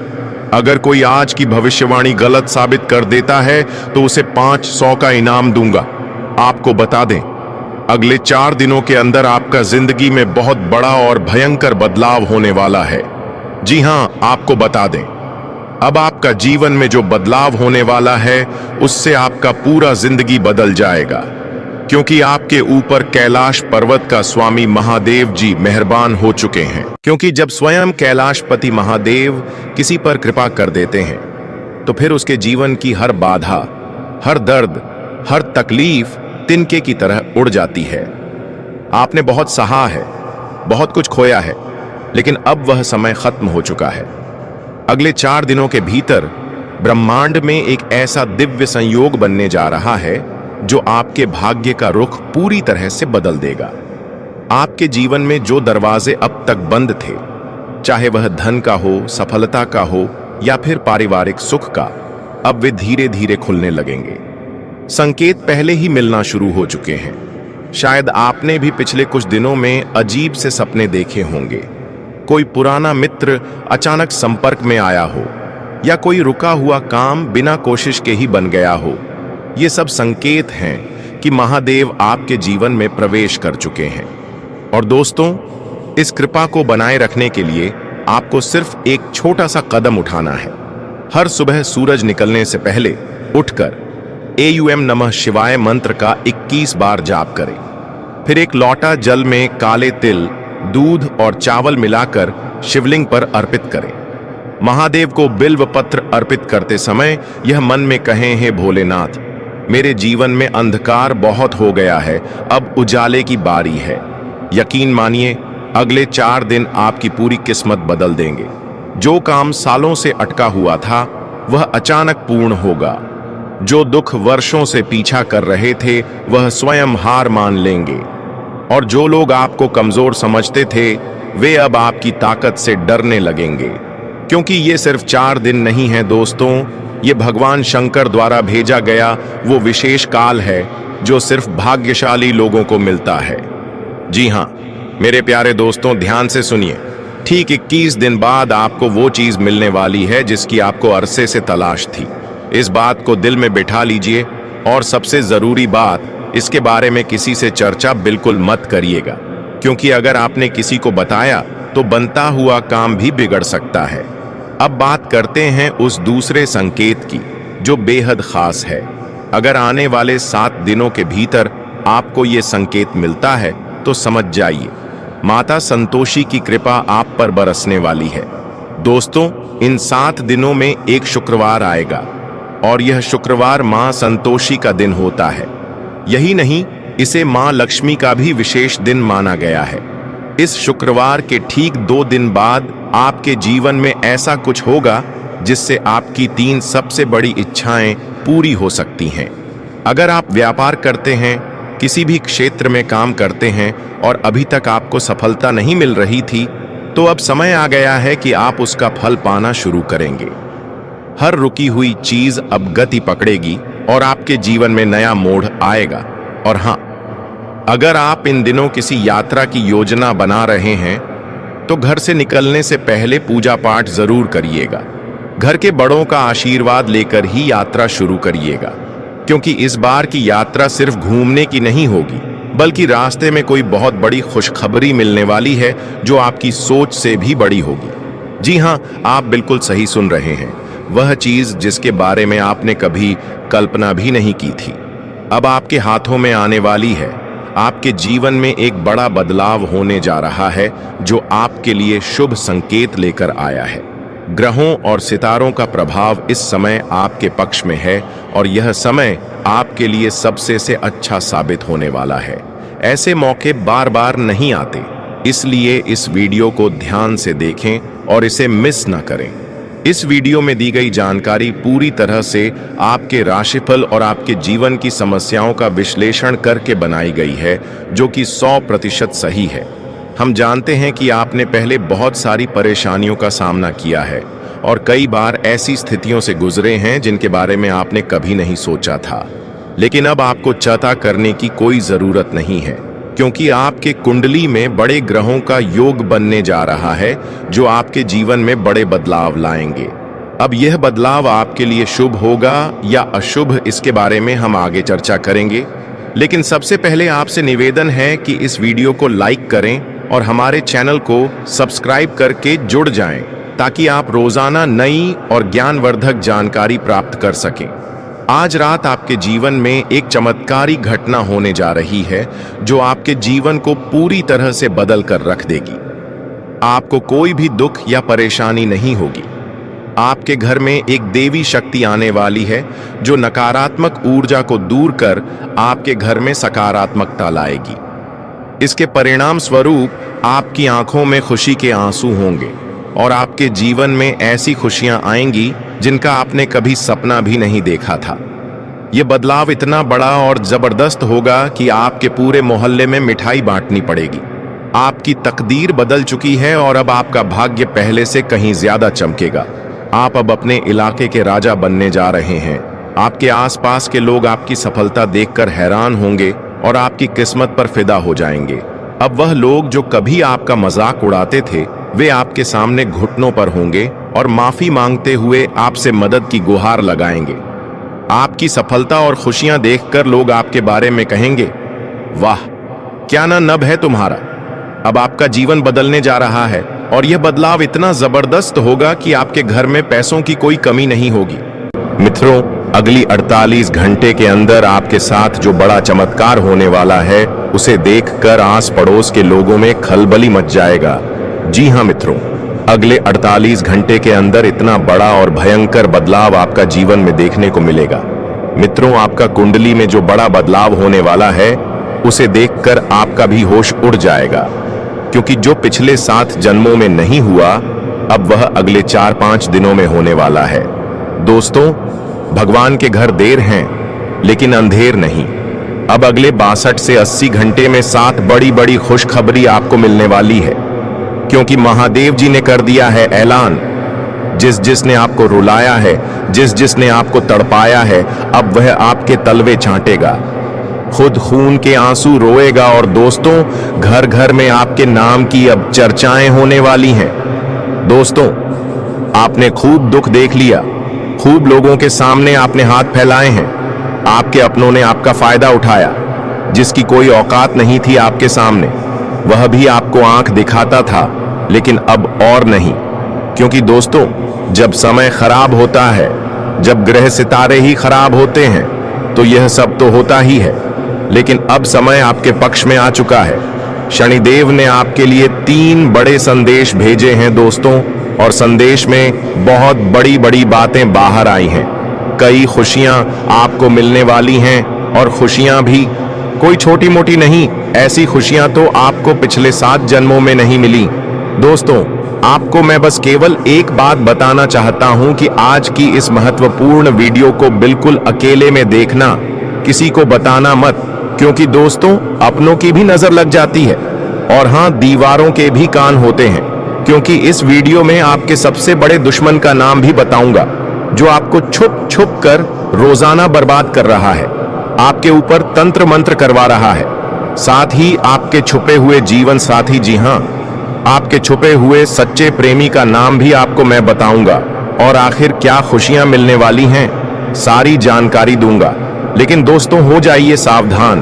अगर कोई आज की भविष्यवाणी गलत साबित कर देता है तो उसे 500 का इनाम दूंगा। आपको बता दें, अगले 4 दिनों के अंदर आपका जिंदगी में बहुत बड़ा और भयंकर बदलाव होने वाला है। जी हां, आपको बता दें, अब आपका जीवन में जो बदलाव होने वाला है उससे आपका पूरा जिंदगी बदल जाएगा। क्योंकि आपके ऊपर कैलाश पर्वत का स्वामी महादेव जी मेहरबान हो चुके हैं। क्योंकि जब स्वयं कैलाशपति महादेव किसी पर कृपा कर देते हैं तो फिर उसके जीवन की हर बाधा, हर दर्द, हर तकलीफ तिनके की तरह उड़ जाती है। आपने बहुत सहा है, बहुत कुछ खोया है, लेकिन अब वह समय खत्म हो चुका है। अगले 4 दिनों के भीतर ब्रह्मांड में एक ऐसा दिव्य संयोग बनने जा रहा है जो आपके भाग्य का रुख पूरी तरह से बदल देगा। आपके जीवन में जो दरवाजे अब तक बंद थे, चाहे वह धन का हो, सफलता का हो या फिर पारिवारिक सुख का, अब वे धीरे धीरे खुलने लगेंगे। संकेत पहले ही मिलना शुरू हो चुके हैं। शायद आपने भी पिछले कुछ दिनों में अजीब से सपने देखे होंगे। कोई पुराना मित्र अचानक संपर्क में आया हो या कोई रुका हुआ काम बिना कोशिश के ही बन गया हो। ये सब संकेत हैं कि महादेव आपके जीवन में प्रवेश कर चुके हैं। और दोस्तों, इस कृपा को बनाए रखने के लिए आपको सिर्फ एक छोटा सा कदम उठाना है। हर सुबह सूरज निकलने से पहले उठकर एयूएम नमः शिवाय मंत्र का 21 बार जाप करें। फिर एक लौटा जल में काले तिल, दूध और चावल मिलाकर शिवलिंग पर अर्पित करें। महादेव को बिल्व पत्र अर्पित करते समय यह मन में कहें, हे भोलेनाथ, मेरे जीवन में अंधकार बहुत हो गया है, अब उजाले की बारी है। यकीन मानिए, अगले 4 दिन आपकी पूरी किस्मत बदल देंगे। जो काम सालों से अटका हुआ था वह अचानक पूर्ण होगा। जो दुख वर्षों से पीछा कर रहे थे वह स्वयं हार मान लेंगे। और जो लोग आपको कमजोर समझते थे वे अब आपकी ताकत से डरने लगेंगे। क्योंकि ये सिर्फ 4 दिन नहीं है दोस्तों, ये भगवान शंकर द्वारा भेजा गया वो विशेष काल है जो सिर्फ भाग्यशाली लोगों को मिलता है। जी हाँ मेरे प्यारे दोस्तों, ध्यान से सुनिए। ठीक 21 दिन बाद आपको वो चीज मिलने वाली है जिसकी आपको अरसे से तलाश थी। इस बात को दिल में बिठा लीजिए। और सबसे जरूरी बात, इसके बारे में किसी से चर्चा बिल्कुल मत करिएगा, क्योंकि अगर आपने किसी को बताया तो बनता हुआ काम भी बिगड़ सकता है। अब बात करते हैं उस दूसरे संकेत की जो बेहद खास है। अगर आने वाले 7 दिनों के भीतर आपको ये संकेत मिलता है तो समझ जाइए, माता संतोषी की कृपा आप पर बरसने वाली है। दोस्तों, इन 7 दिनों में एक शुक्रवार आएगा और यह शुक्रवार मां संतोषी का दिन होता है। यही नहीं, इसे मां लक्ष्मी का भी विशेष दिन माना गया है। इस शुक्रवार के ठीक 2 दिन बाद आपके जीवन में ऐसा कुछ होगा जिससे आपकी 3 सबसे बड़ी इच्छाएं पूरी हो सकती हैं। अगर आप व्यापार करते हैं, किसी भी क्षेत्र में काम करते हैं और अभी तक आपको सफलता नहीं मिल रही थी, तो अब समय आ गया है कि आप उसका फल पाना शुरू करेंगे। हर रुकी हुई चीज अब गति पकड़ेगी और आपके जीवन में नया मोड़ आएगा। और हाँ, अगर आप इन दिनों किसी यात्रा की योजना बना रहे हैं तो घर से निकलने से पहले पूजा पाठ जरूर करिएगा। घर के बड़ों का आशीर्वाद लेकर ही यात्रा शुरू करिएगा, क्योंकि इस बार की यात्रा सिर्फ घूमने की नहीं होगी, बल्कि रास्ते में कोई बहुत बड़ी खुशखबरी मिलने वाली है जो आपकी सोच से भी बड़ी होगी। जी हाँ, आप बिल्कुल सही सुन रहे हैं। वह चीज जिसके बारे में आपने कभी कल्पना भी नहीं की थी, अब आपके हाथों में आने वाली है। आपके जीवन में एक बड़ा बदलाव होने जा रहा है जो आपके लिए शुभ संकेत लेकर आया है। ग्रहों और सितारों का प्रभाव इस समय आपके पक्ष में है और यह समय आपके लिए सबसे से अच्छा साबित होने वाला है। ऐसे मौके बार बार नहीं आते, इसलिए इस वीडियो को ध्यान से देखें और इसे मिस ना करें। इस वीडियो में दी गई जानकारी पूरी तरह से आपके राशिफल और आपके जीवन की समस्याओं का विश्लेषण करके बनाई गई है, जो कि 100% सही है। हम जानते हैं कि आपने पहले बहुत सारी परेशानियों का सामना किया है और कई बार ऐसी स्थितियों से गुजरे हैं जिनके बारे में आपने कभी नहीं सोचा था। लेकिन अब आपको चिंता करने की कोई जरूरत नहीं है, क्योंकि आपके कुंडली में बड़े ग्रहों का योग बनने जा रहा है जो आपके जीवन में बड़े बदलाव लाएंगे। अब यह बदलाव आपके लिए शुभ होगा या अशुभ, इसके बारे में हम आगे चर्चा करेंगे। लेकिन सबसे पहले आपसे निवेदन है कि इस वीडियो को लाइक करें और हमारे चैनल को सब्सक्राइब करके जुड़ जाएं, ताकि आप रोजाना नई और ज्ञानवर्धक जानकारी प्राप्त कर सकें। आज रात आपके जीवन में एक चमत्कारी घटना होने जा रही है जो आपके जीवन को पूरी तरह से बदल कर रख देगी। आपको कोई भी दुख या परेशानी नहीं होगी। आपके घर में एक देवी शक्ति आने वाली है जो नकारात्मक ऊर्जा को दूर कर आपके घर में सकारात्मकता लाएगी। इसके परिणाम स्वरूप आपकी आंखों में खुशी के आंसू होंगे और आपके जीवन में ऐसी खुशियां आएंगी जिनका आपने कभी सपना भी नहीं देखा था। यह बदलाव इतना बड़ा और जबरदस्त होगा कि आपके पूरे मोहल्ले में मिठाई बांटनी पड़ेगी। आपकी तकदीर बदल चुकी है और अब आपका भाग्य पहले से कहीं ज्यादा चमकेगा। आप अब अपने इलाके के राजा बनने जा रहे हैं। आपके आसपास के लोग आपकी सफलता देखकर हैरान होंगे और आपकी किस्मत पर फिदा हो जाएंगे। अब वह लोग जो कभी आपका मजाक उड़ाते थे वे आपके सामने घुटनों पर होंगे और माफी मांगते हुए आपसे मदद की गुहार लगाएंगे। आपकी सफलता और खुशियां देखकर लोग आपके बारे में कहेंगे, वाह क्या ना नब है तुम्हारा। अब आपका जीवन बदलने जा रहा है और यह बदलाव इतना जबरदस्त होगा कि आपके घर में पैसों की कोई कमी नहीं होगी। मित्रों, अगली 48 घंटे के अंदर आपके साथ जो बड़ा चमत्कार होने वाला है उसे देखकर आस पड़ोस के लोगों में खलबली मच जाएगा। जी हाँ मित्रों, अगले 48 घंटे के अंदर इतना बड़ा और भयंकर बदलाव आपका जीवन में देखने को मिलेगा। मित्रों, आपका कुंडली में जो बड़ा बदलाव होने वाला है उसे देखकर आपका भी होश उड़ जाएगा, क्योंकि जो पिछले 7 जन्मों में नहीं हुआ अब वह अगले 4-5 दिनों में होने वाला है। दोस्तों, भगवान के घर देर हैं लेकिन अंधेर नहीं। अब अगले 62 से 80 घंटे में 7 बड़ी बड़ी खुशखबरी आपको मिलने वाली है, क्योंकि महादेव जी ने कर दिया है ऐलान। जिसने आपको रुलाया है, जिसने आपको तड़पाया है, अब वह आपके तलवे चाटेगा, खुद खून के आंसू रोएगा। और दोस्तों, घर घर में आपके नाम की अब चर्चाएं होने वाली हैं। दोस्तों, आपने खूब दुख देख लिया, खूब लोगों के सामने आपने हाथ फैलाए हैं। आपके अपनों ने आपका फायदा उठाया, जिसकी कोई औकात नहीं थी आपके सामने। वह भी आपको आंख दिखाता था, लेकिन अब और नहीं। क्योंकि दोस्तों, जब समय खराब होता है, जब ग्रह सितारे ही खराब होते हैं, तो यह सब तो होता ही है। लेकिन अब समय आपके पक्ष में आ चुका है। शनिदेव ने आपके लिए 3 बड़े संदेश भेजे हैं दोस्तों, और संदेश में बहुत बड़ी बड़ी बातें बाहर आई हैं। कई खुशियां आपको मिलने वाली हैं, और खुशियां भी कोई छोटी मोटी नहीं, ऐसी खुशियां तो आपको पिछले 7 जन्मों में नहीं मिली। दोस्तों, आपको मैं बस केवल एक बात बताना चाहता हूं कि आज की इस महत्वपूर्ण वीडियो को बिल्कुल अकेले में देखना, किसी को बताना मत, क्योंकि दोस्तों अपनों की भी नजर लग जाती है, और हां, दीवारों के भी कान होते हैं, क्योंकि इस वीडियो में आपके सबसे बड़े दुश्मन का नाम भी बताऊंगा, जो आपको छुप छुप कर रोजाना बर्बाद कर रहा है, आपके ऊपर तंत्र मंत्र करवा रहा है। साथ ही आपके छुपे हुए जीवन साथी, जी हां, आपके छुपे हुए सच्चे प्रेमी का नाम भी आपको मैं बताऊंगा, और आखिर क्या खुशियां मिलने वाली हैं, सारी जानकारी दूंगा। लेकिन दोस्तों, हो जाइए सावधान,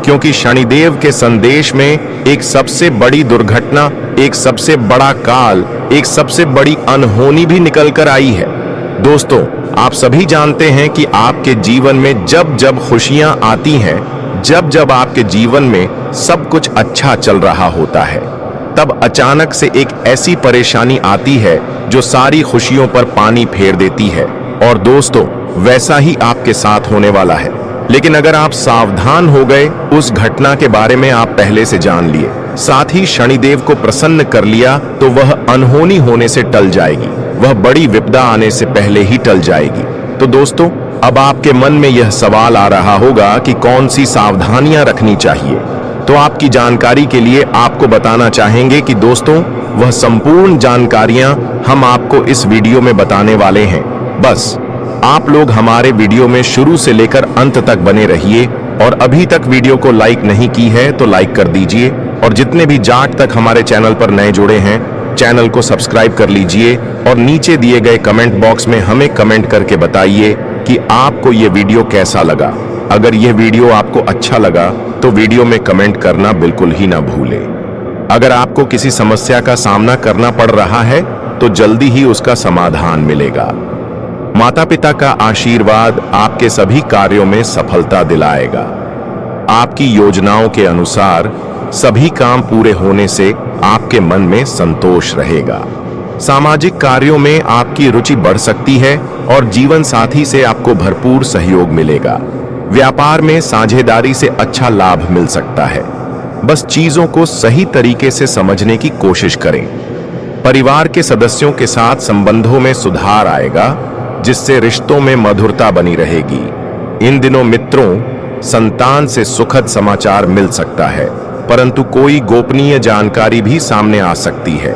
क्योंकि शनिदेव के संदेश में एक सबसे बड़ी दुर्घटना, एक सबसे बड़ा काल, एक सबसे बड़ी अनहोनी भी निकल कर आई है। दोस्तों, आप सभी जानते हैं कि आपके जीवन में जब जब खुशियां आती हैं, जब जब आपके जीवन में सब कुछ अच्छा चल रहा होता है, तब अचानक से एक ऐसी परेशानी आती है जो सारी खुशियों पर पानी फेर देती है। और दोस्तों, वैसा ही आपके साथ होने वाला है। लेकिन अगर आप सावधान हो गए, उस घटना के बारे में आप पहले से जान लिए, साथ ही शनिदेव को प्रसन्न कर लिया, तो वह अनहोनी होने से टल जाएगी, वह बड़ी विपदा आने से पहले ही टल जाएगी। तो दोस्तों, अब आपके मन में यह सवाल आ रहा होगा कि कौन सी सावधानियां रखनी चाहिए। तो आपकी जानकारी के लिए आपको बताना चाहेंगे कि दोस्तों, वह संपूर्ण जानकारियां हम आपको इस वीडियो में बताने वाले हैं। बस आप लोग हमारे वीडियो में शुरू से लेकर अंत तक बने रहिए, और अभी तक वीडियो को लाइक नहीं की है तो लाइक कर दीजिए, और जितने भी जाट तक हमारे चैनल पर नए जुड़े हैं, चैनल को सब्सक्राइब कर लीजिए, और नीचे दिए गए कमेंट बॉक्स में हमें कमेंट करके बताइए कि आपको ये वीडियो कैसा लगा। अगर यह वीडियो आपको अच्छा लगा तो वीडियो में कमेंट करना बिल्कुल ही ना भूलें। अगर आपको किसी समस्या का सामना करना पड़ रहा है तो जल्दी ही उसका समाधान मिलेगा। माता पिता का आशीर्वाद आपके सभी कार्यों में सफलता दिलाएगा। आपकी योजनाओं के अनुसार सभी काम पूरे होने से आपके मन में संतोष रहेगा। सामाजिक कार्यों में आपकी रुचि बढ़ सकती है और जीवन साथी से आपको भरपूर सहयोग मिलेगा। व्यापार में साझेदारी से अच्छा लाभ मिल सकता है। बस चीजों को सही तरीके से समझने की कोशिश करें। परिवार के सदस्यों के साथ संबंधों में सुधार आएगा, जिससे रिश्तों में मधुरता बनी रहेगी। इन दिनों मित्रों, संतान से सुखद समाचार मिल सकता है, परंतु कोई गोपनीय जानकारी भी सामने आ सकती है।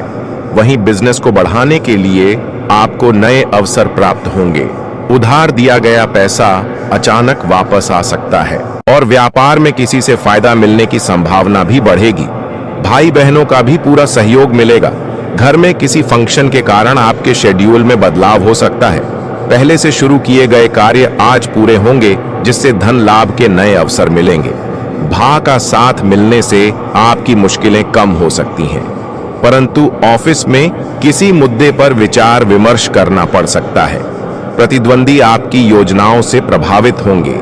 वहीं बिजनेस को बढ़ाने के लिए आपको नए अवसर प्राप्त होंगे। उधार दिया गया पैसा अचानक वापस आ सकता है और व्यापार में किसी से फायदा मिलने की संभावना भी बढ़ेगी। भाई बहनों का भी पूरा सहयोग मिलेगा। घर में किसी फंक्शन के कारण आपके शेड्यूल में बदलाव हो सकता है। पहले से शुरू किए गए कार्य आज पूरे होंगे, जिससे धन लाभ के नए अवसर मिलेंगे। भाई का साथ मिलने से आपकी मुश्किलें कम हो सकती हैं, परंतु ऑफिस में किसी मुद्दे पर विचार विमर्श करना पड़ सकता है। प्रतिद्वंदी आपकी योजनाओं से प्रभावित होंगे।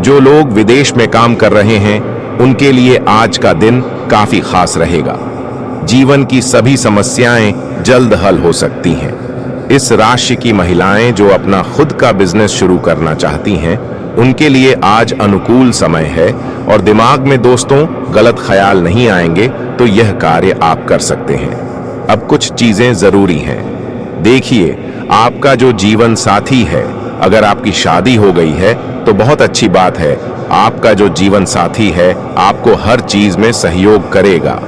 जो लोग विदेश में काम कर रहे हैं, उनके लिए आज का दिन काफी खास रहेगा। जीवन की सभी समस्याएं जल्द हल हो सकती हैं। इस राशि की महिलाएं जो अपना खुद का बिजनेस शुरू करना चाहती हैं, उनके लिए आज अनुकूल समय है और दिमाग में दोस्तों गलत ख्याल नहीं आएंगे, तो यह कार्य आप कर सकते हैं। अब कुछ चीजें जरूरी हैं। देखिए, आपका जो जीवन साथी है, अगर आपकी शादी हो गई है तो बहुत अच्छी बात है। आपका जो जीवन साथी है आपको हर चीज में सहयोग करेगा।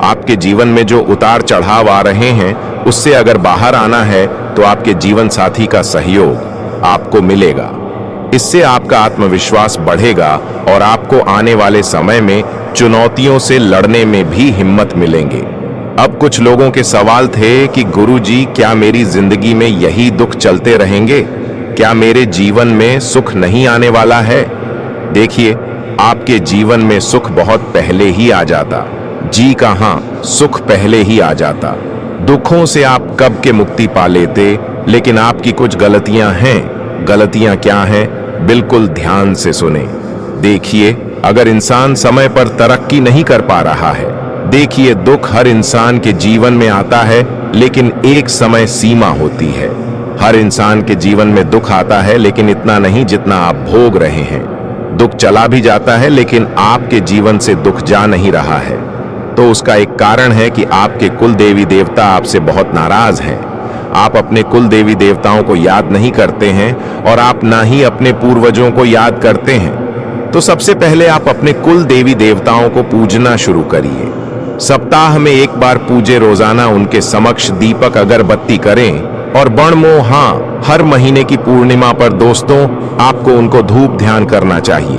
आपके जीवन में जो उतार चढ़ाव आ रहे हैं, उससे अगर बाहर आना है तो आपके जीवन साथी का सहयोग आपको मिलेगा। इससे आपका आत्मविश्वास बढ़ेगा और आपको आने वाले समय में चुनौतियों से लड़ने में भी हिम्मत मिलेंगे। अब कुछ लोगों के सवाल थे कि गुरुजी, क्या मेरी जिंदगी में यही दुख चलते रहेंगे? क्या मेरे जीवन में सुख नहीं आने वाला है? देखिए, आपके जीवन में सुख बहुत पहले ही आ जाता। जी कहां, सुख पहले ही आ जाता। दुखों से आप कब के मुक्ति पा लेते, लेकिन आपकी कुछ गलतियां हैं। गलतियां क्या हैं? बिल्कुल ध्यान से सुने। देखिए, अगर इंसान समय पर तरक्की नहीं कर पा रहा है, देखिए, दुख हर इंसान के जीवन में आता है, लेकिन एक समय सीमा होती है। हर इंसान के जीवन में दुख आता है, लेकिन इतना नहीं जितना आप भोग रहे हैं। दुख चला भी जाता है, लेकिन आपके जीवन से दुख जा नहीं रहा है। तो उसका एक कारण है कि आपके कुल देवी देवता आपसे बहुत नाराज हैं। आप अपने कुल देवी देवताओं को याद नहीं करते हैं और आप ना ही अपने पूर्वजों को याद करते हैं। तो सबसे पहले आप अपने कुल देवी देवताओं को पूजना शुरू करिए। सप्ताह में एक बार पूजे, रोजाना उनके समक्ष दीपक अगरबत्ती करें और बणमो, हाँ, हर महीने की पूर्णिमा पर दोस्तों आपको उनको धूप ध्यान करना चाहिए।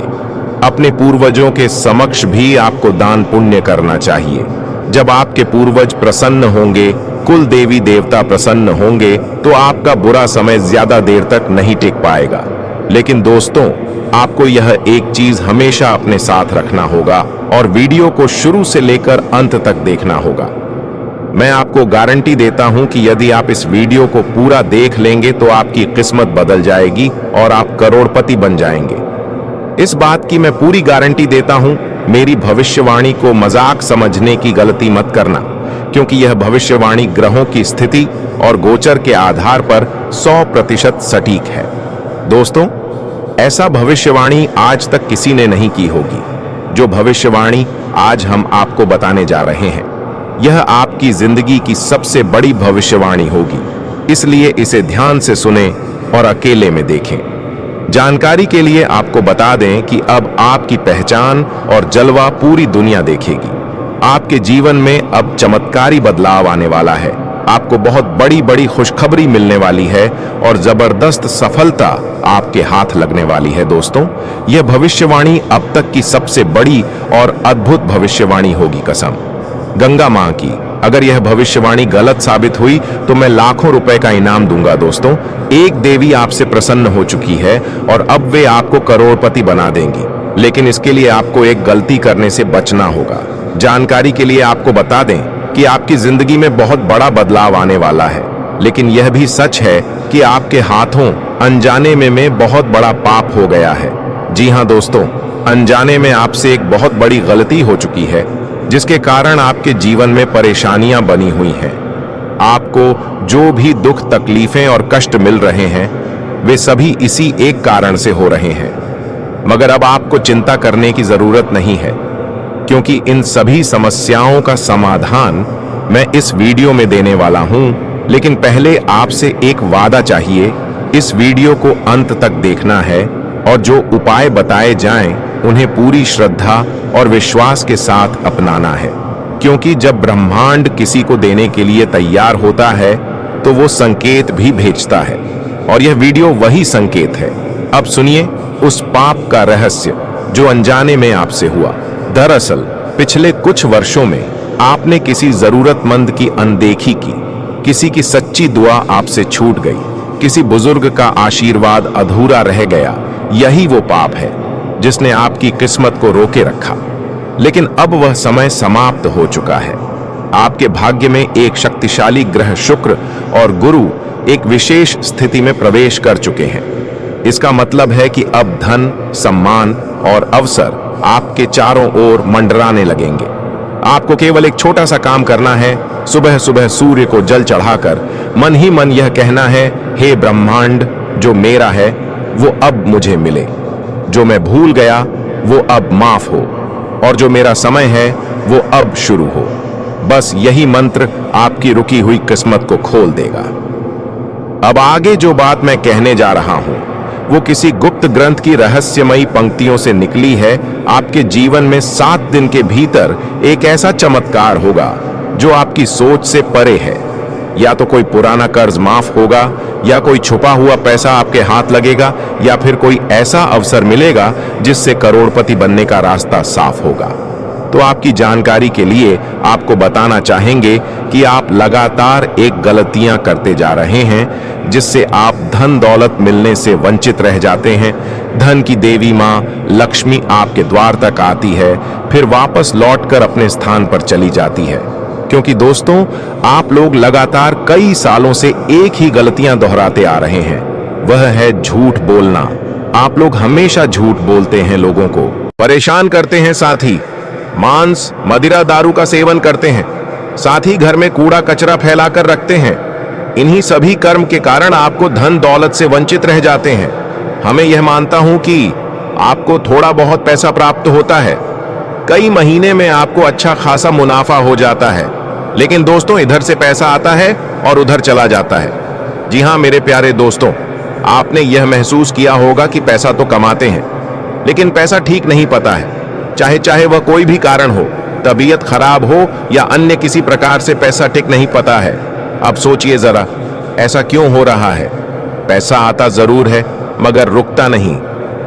अपने पूर्वजों के समक्ष भी आपको दान पुण्य करना चाहिए। जब आपके पूर्वज प्रसन्न होंगे, कुल देवी देवता प्रसन्न होंगे, तो आपका बुरा समय ज्यादा देर तक नहीं टिक पाएगा। लेकिन दोस्तों, आपको यह एक चीज हमेशा अपने साथ रखना होगा और वीडियो को शुरू से लेकर अंत तक देखना होगा। मैं आपको गारंटी देता हूं कि यदि आप इस वीडियो को पूरा देख लेंगे तो आपकी किस्मत बदल जाएगी और आप करोड़पति बन जाएंगे। इस बात की मैं पूरी गारंटी देता हूं। मेरी भविष्यवाणी को मजाक समझने की गलती मत करना, क्योंकि यह भविष्यवाणी ग्रहों की स्थिति और गोचर के आधार पर 100% सटीक है। दोस्तों, ऐसा भविष्यवाणी आज तक किसी ने नहीं की होगी। जो भविष्यवाणी आज हम आपको बताने जा रहे हैं, यह आपकी जिंदगी की सबसे बड़ी भविष्यवाणी होगी। इसलिए इसे ध्यान से सुने और अकेले में देखें। जानकारी के लिए आपको बता दें कि अब आपकी पहचान और जलवा पूरी दुनिया देखेगी। आपके जीवन में अब चमत्कारी बदलाव आने वाला है। आपको बहुत बड़ी बड़ी खुशखबरी मिलने वाली है और जबरदस्त सफलता आपके हाथ लगने वाली है। दोस्तों, यह भविष्यवाणी अब तक की सबसे बड़ी और अद्भुत भविष्यवाणी होगी, कसम गंगा मां की। अगर यह भविष्यवाणी गलत साबित हुई तो मैं लाखों रुपए का इनाम दूंगा। दोस्तों, एक देवी आपसे प्रसन्न हो चुकी है और अब वे आपको करोड़पति बना देंगी, लेकिन इसके लिए आपको एक गलती करने से बचना होगा। जानकारी के लिए आपको बता दें कि आपकी जिंदगी में बहुत बड़ा बदलाव आने वाला है, लेकिन यह भी सच है कि आपके हाथों अनजाने में बहुत बड़ा पाप हो गया है। जी हाँ दोस्तों, अनजाने में आपसे एक बहुत बड़ी गलती हो चुकी है, जिसके कारण आपके जीवन में परेशानियां बनी हुई हैं। आपको जो भी दुख, तकलीफें और कष्ट मिल रहे हैं, वे सभी इसी एक कारण से हो रहे हैं। मगर अब आपको चिंता करने की जरूरत नहीं है, क्योंकि इन सभी समस्याओं का समाधान मैं इस वीडियो में देने वाला हूं। लेकिन पहले आपसे एक वादा चाहिए, इस वीडियो को अंत तक देखना है और जो उपाय बताए जाएं उन्हें पूरी श्रद्धा और विश्वास के साथ अपनाना है। क्योंकि जब ब्रह्मांड किसी को देने के लिए तैयार होता है तो वो संकेत भी भेजता है, और यह वीडियो वही संकेत है। अब सुनिए उस पाप का रहस्य जो अनजाने में आपसे हुआ। दरअसल पिछले कुछ वर्षों में आपने किसी जरूरतमंद की अनदेखी की, किसी की सच्ची दुआ आपसे छूट गई, किसी बुजुर्ग का आशीर्वाद अधूरा रह गया। यही वो पाप है जिसने आपकी किस्मत को रोके रखा। लेकिन अब वह समय समाप्त हो चुका है। आपके भाग्य में एक शक्तिशाली ग्रह शुक्र और गुरु एक विशेष स्थिति में प्रवेश कर चुके हैं। इसका मतलब है कि अब धन, सम्मान और अवसर आपके चारों ओर मंडराने लगेंगे। आपको केवल एक छोटा सा काम करना है। सुबह सुबह सूर्य को जल चढ़ाकर मन ही मन यह कहना है, हे ब्रह्मांड, जो मेरा है वो अब मुझे मिले, जो मैं भूल गया वो अब माफ हो, और जो मेरा समय है वो अब शुरू हो। बस यही मंत्र आपकी रुकी हुई किस्मत को खोल देगा। अब आगे जो बात मैं कहने जा रहा हूं वो किसी गुप्त ग्रंथ की रहस्यमयी पंक्तियों से निकली है। आपके जीवन में 7 दिन के भीतर एक ऐसा चमत्कार होगा जो आपकी सोच से परे है। या तो कोई पुराना कर्ज माफ होगा, या कोई छुपा हुआ पैसा आपके हाथ लगेगा, या फिर कोई ऐसा अवसर मिलेगा जिससे करोड़पति बनने का रास्ता साफ होगा। तो आपकी जानकारी के लिए आपको बताना चाहेंगे कि आप लगातार एक गलतियां करते जा रहे हैं, जिससे आप धन दौलत मिलने से वंचित रह जाते हैं। धन की देवी मां लक्ष्मी आपके द्वार तक आती है, फिर वापस लौटकर अपने स्थान पर चली जाती है। क्योंकि दोस्तों, आप लोग लगातार कई सालों से एक ही गलतियां दोहराते आ रहे हैं, वह है झूठ बोलना। आप लोग हमेशा झूठ बोलते हैं, लोगों को परेशान करते हैं, साथ ही मांस, मदिरा, दारू का सेवन करते हैं, साथ ही घर में कूड़ा कचरा फैलाकर रखते हैं। इन्हीं सभी कर्म के कारण आपको धन दौलत से वंचित रह जाते हैं। हमें यह मानता हूं कि आपको थोड़ा बहुत पैसा प्राप्त होता है, कई महीने में आपको अच्छा खासा मुनाफा हो जाता है, लेकिन दोस्तों इधर से पैसा आता है और उधर चला जाता है। जी हां मेरे प्यारे दोस्तों, आपने यह महसूस किया होगा कि पैसा तो कमाते हैं, लेकिन पैसा ठीक नहीं पता है। चाहे वह कोई भी कारण हो, तबीयत खराब हो या अन्य किसी प्रकार से पैसा टिक नहीं पता है। अब सोचिए जरा, ऐसा क्यों हो रहा है? पैसा आता जरूर है, मगर रुकता नहीं।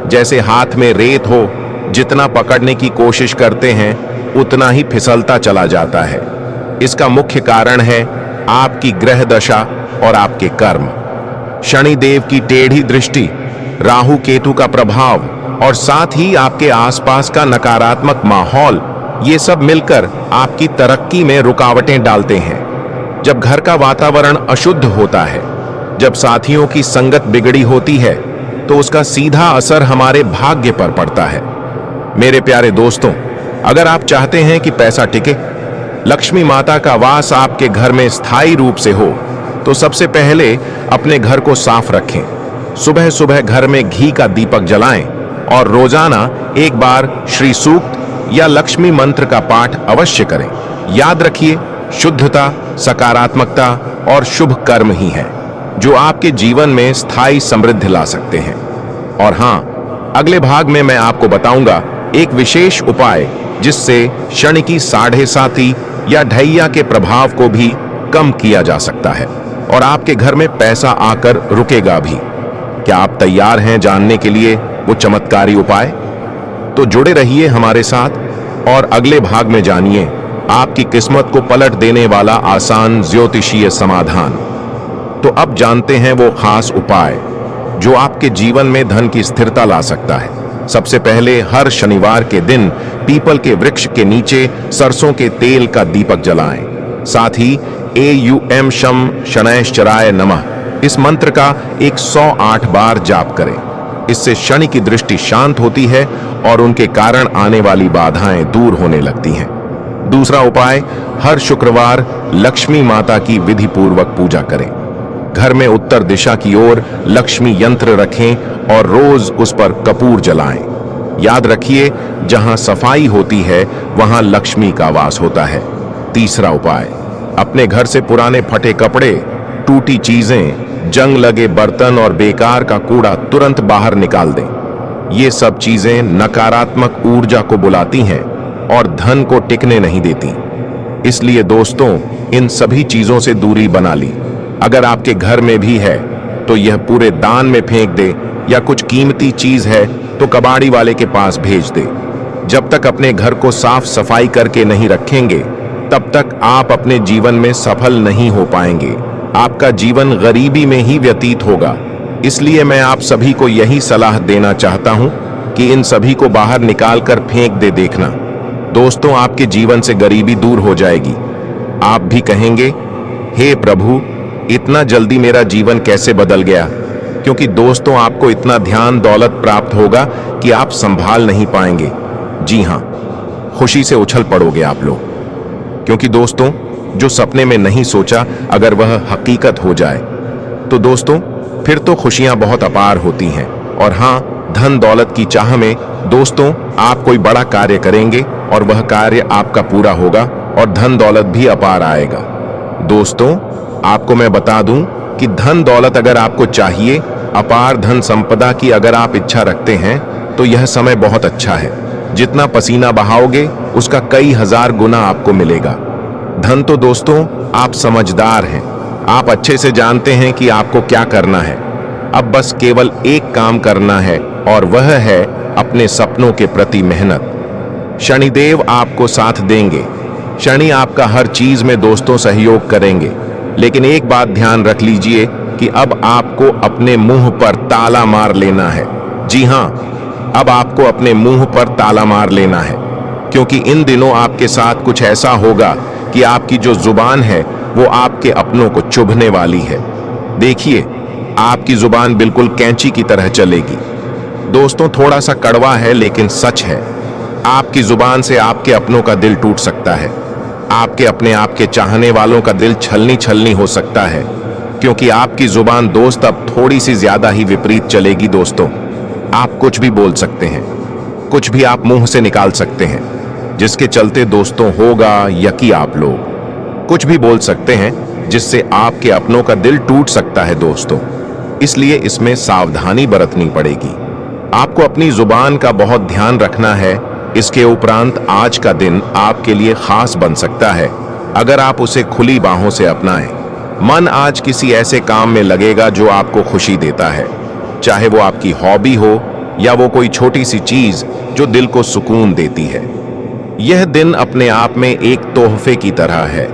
जैसे हाथ में रेत हो, जितना पकड़ने की कोशिश करते हैं उतना ही फिसलता चला जाता है। इसका मुख्य कारण है आपकी ग्रह दशा और आपके कर्म। शनिदेव की टेढ़ी दृष्टि, राहु केतु का प्रभाव और साथ ही आपके आसपास का नकारात्मक माहौल, ये सब मिलकर आपकी तरक्की में रुकावटें डालते हैं। जब घर का वातावरण अशुद्ध होता है, जब साथियों की संगत बिगड़ी होती है, तो उसका सीधा असर हमारे भाग्य पर पड़ता है। मेरे प्यारे दोस्तों, अगर आप चाहते हैं कि पैसा टिके, लक्ष्मी माता का वास आपके घर में स्थायी रूप से हो, तो सबसे पहले अपने घर को साफ रखें। सुबह सुबह घर में घी का दीपक जलाएं और रोजाना एक बार श्री सूक्त या लक्ष्मी मंत्र का पाठ अवश्य करें। याद रखिए, शुद्धता, सकारात्मकता और शुभ कर्म ही है जो आपके जीवन में स्थायी समृद्धि ला सकते हैं। और हां, अगले भाग में मैं आपको बताऊंगा एक विशेष उपाय जिससे शनि की 7.5 या ढैया के प्रभाव को भी कम किया जा सकता है और आपके घर में पैसा आकर रुकेगा भी। क्या आप तैयार हैं जानने के लिए वो चमत्कारी उपाय? तो जुड़े रहिए हमारे साथ और अगले भाग में जानिए आपकी किस्मत को पलट देने वाला आसान ज्योतिषीय समाधान। तो अब जानते हैं वो खास उपाय जो आपके जीवन में धन की स्थिरता ला सकता है। सबसे पहले, हर शनिवार के दिन पीपल के वृक्ष के नीचे सरसों के तेल का दीपक जलाएं। साथ ही एयूएम शम शनैश्चराय नमः इस मंत्र का 108 बार जाप करें। इससे शनि की दृष्टि शांत होती है और उनके कारण आने वाली बाधाएं दूर होने लगती हैं। दूसरा उपाय, हर शुक्रवार लक्ष्मी माता की विधि पूर्वक पूजा करें। घर में उत्तर दिशा की ओर लक्ष्मी यंत्र रखें और रोज उस पर कपूर जलाएं। याद रखिए, जहां सफाई होती है वहां लक्ष्मी का वास होता है। तीसरा उपाय, अपने घर से पुराने फटे कपड़े, टूटी चीजें, जंग लगे बर्तन और बेकार का कूड़ा तुरंत बाहर निकाल दें। ये सब चीजें नकारात्मक ऊर्जा को बुलाती हैं और धन को टिकने नहीं देती। इसलिए दोस्तों, इन सभी चीजों से दूरी बना ली। अगर आपके घर में भी है तो यह पूरे दान में फेंक दे, या कुछ कीमती चीज है तो कबाड़ी वाले के पास भेज दे। जब तक अपने घर को साफ सफाई करके नहीं रखेंगे तब तक आप अपने जीवन में सफल नहीं हो पाएंगे। आपका जीवन गरीबी में ही व्यतीत होगा। इसलिए मैं आप सभी को यही सलाह देना चाहता हूं कि इन सभी को बाहर निकाल कर फेंक दे देखना। दोस्तों, आपके जीवन से गरीबी दूर हो जाएगी। आप भी कहेंगे, हे प्रभु, इतना जल्दी मेरा जीवन कैसे बदल गया? क्योंकि दोस्तों, आपको इतना ध्यान दौलत प्राप्त होगा कि आप संभाल नहीं पाएंगे। जी हां, खुशी से उछल पड़ोगे आप लोग। क्योंकि दोस्तों, जो सपने में नहीं सोचा अगर वह हकीकत हो जाए तो दोस्तों फिर तो खुशियां बहुत अपार होती हैं। और हां, धन दौलत की चाह में दोस्तों आप कोई बड़ा कार्य करेंगे और वह कार्य आपका पूरा होगा और धन दौलत भी अपार आएगा। दोस्तों, आपको मैं बता दूं कि धन दौलत अगर आपको चाहिए, अपार धन संपदा की अगर आप इच्छा रखते हैं तो यह समय बहुत अच्छा है। जितना पसीना बहाओगे उसका कई हजार गुना आपको मिलेगा। धन तो दोस्तों आप समझदार हैं, आप अच्छे से जानते हैं कि आपको क्या करना है। अब बस केवल एक काम करना है और वह है अपने सपनों के प्रति मेहनत। शनिदेव आपको साथ देंगे। शनि आपका हर चीज में दोस्तों सहयोग करेंगे। लेकिन एक बात ध्यान रख लीजिए कि अब आपको अपने मुंह पर ताला मार लेना है। जी हां, अब आपको अपने मुंह पर ताला मार लेना है, क्योंकि इन दिनों आपके साथ कुछ ऐसा होगा कि आपकी जो जुबान है वो आपके अपनों को चुभने वाली है। देखिए, आपकी जुबान बिल्कुल कैंची की तरह चलेगी। दोस्तों, थोड़ा सा कड़वा है लेकिन सच है। आपकी जुबान से आपके अपनों का दिल टूट सकता है। आपके अपने आपके चाहने वालों का दिल छलनी छलनी हो सकता है, क्योंकि आपकी जुबान दोस्त अब थोड़ी सी ज्यादा ही विपरीत चलेगी। दोस्तों, आप कुछ भी बोल सकते हैं, कुछ भी आप मुंह से निकाल सकते हैं, जिसके चलते दोस्तों होगा यकी आप लोग कुछ भी बोल सकते हैं जिससे आपके अपनों का दिल टूट सकता है। दोस्तों, इसलिए इसमें सावधानी बरतनी पड़ेगी। आपको अपनी जुबान का बहुत ध्यान रखना है। इसके उपरांत आज का दिन आपके लिए खास बन सकता है अगर आप उसे खुली बाहों से अपनाएं। मन आज किसी ऐसे काम में लगेगा जो आपको खुशी देता है, चाहे वो आपकी हॉबी हो या वो कोई छोटी सी चीज जो दिल को सुकून देती है। यह दिन अपने आप में एक तोहफे की तरह है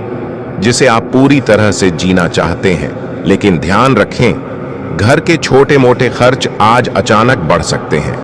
जिसे आप पूरी तरह से जीना चाहते हैं। लेकिन ध्यान रखें, घर के छोटे मोटे खर्च आज अचानक बढ़ सकते हैं।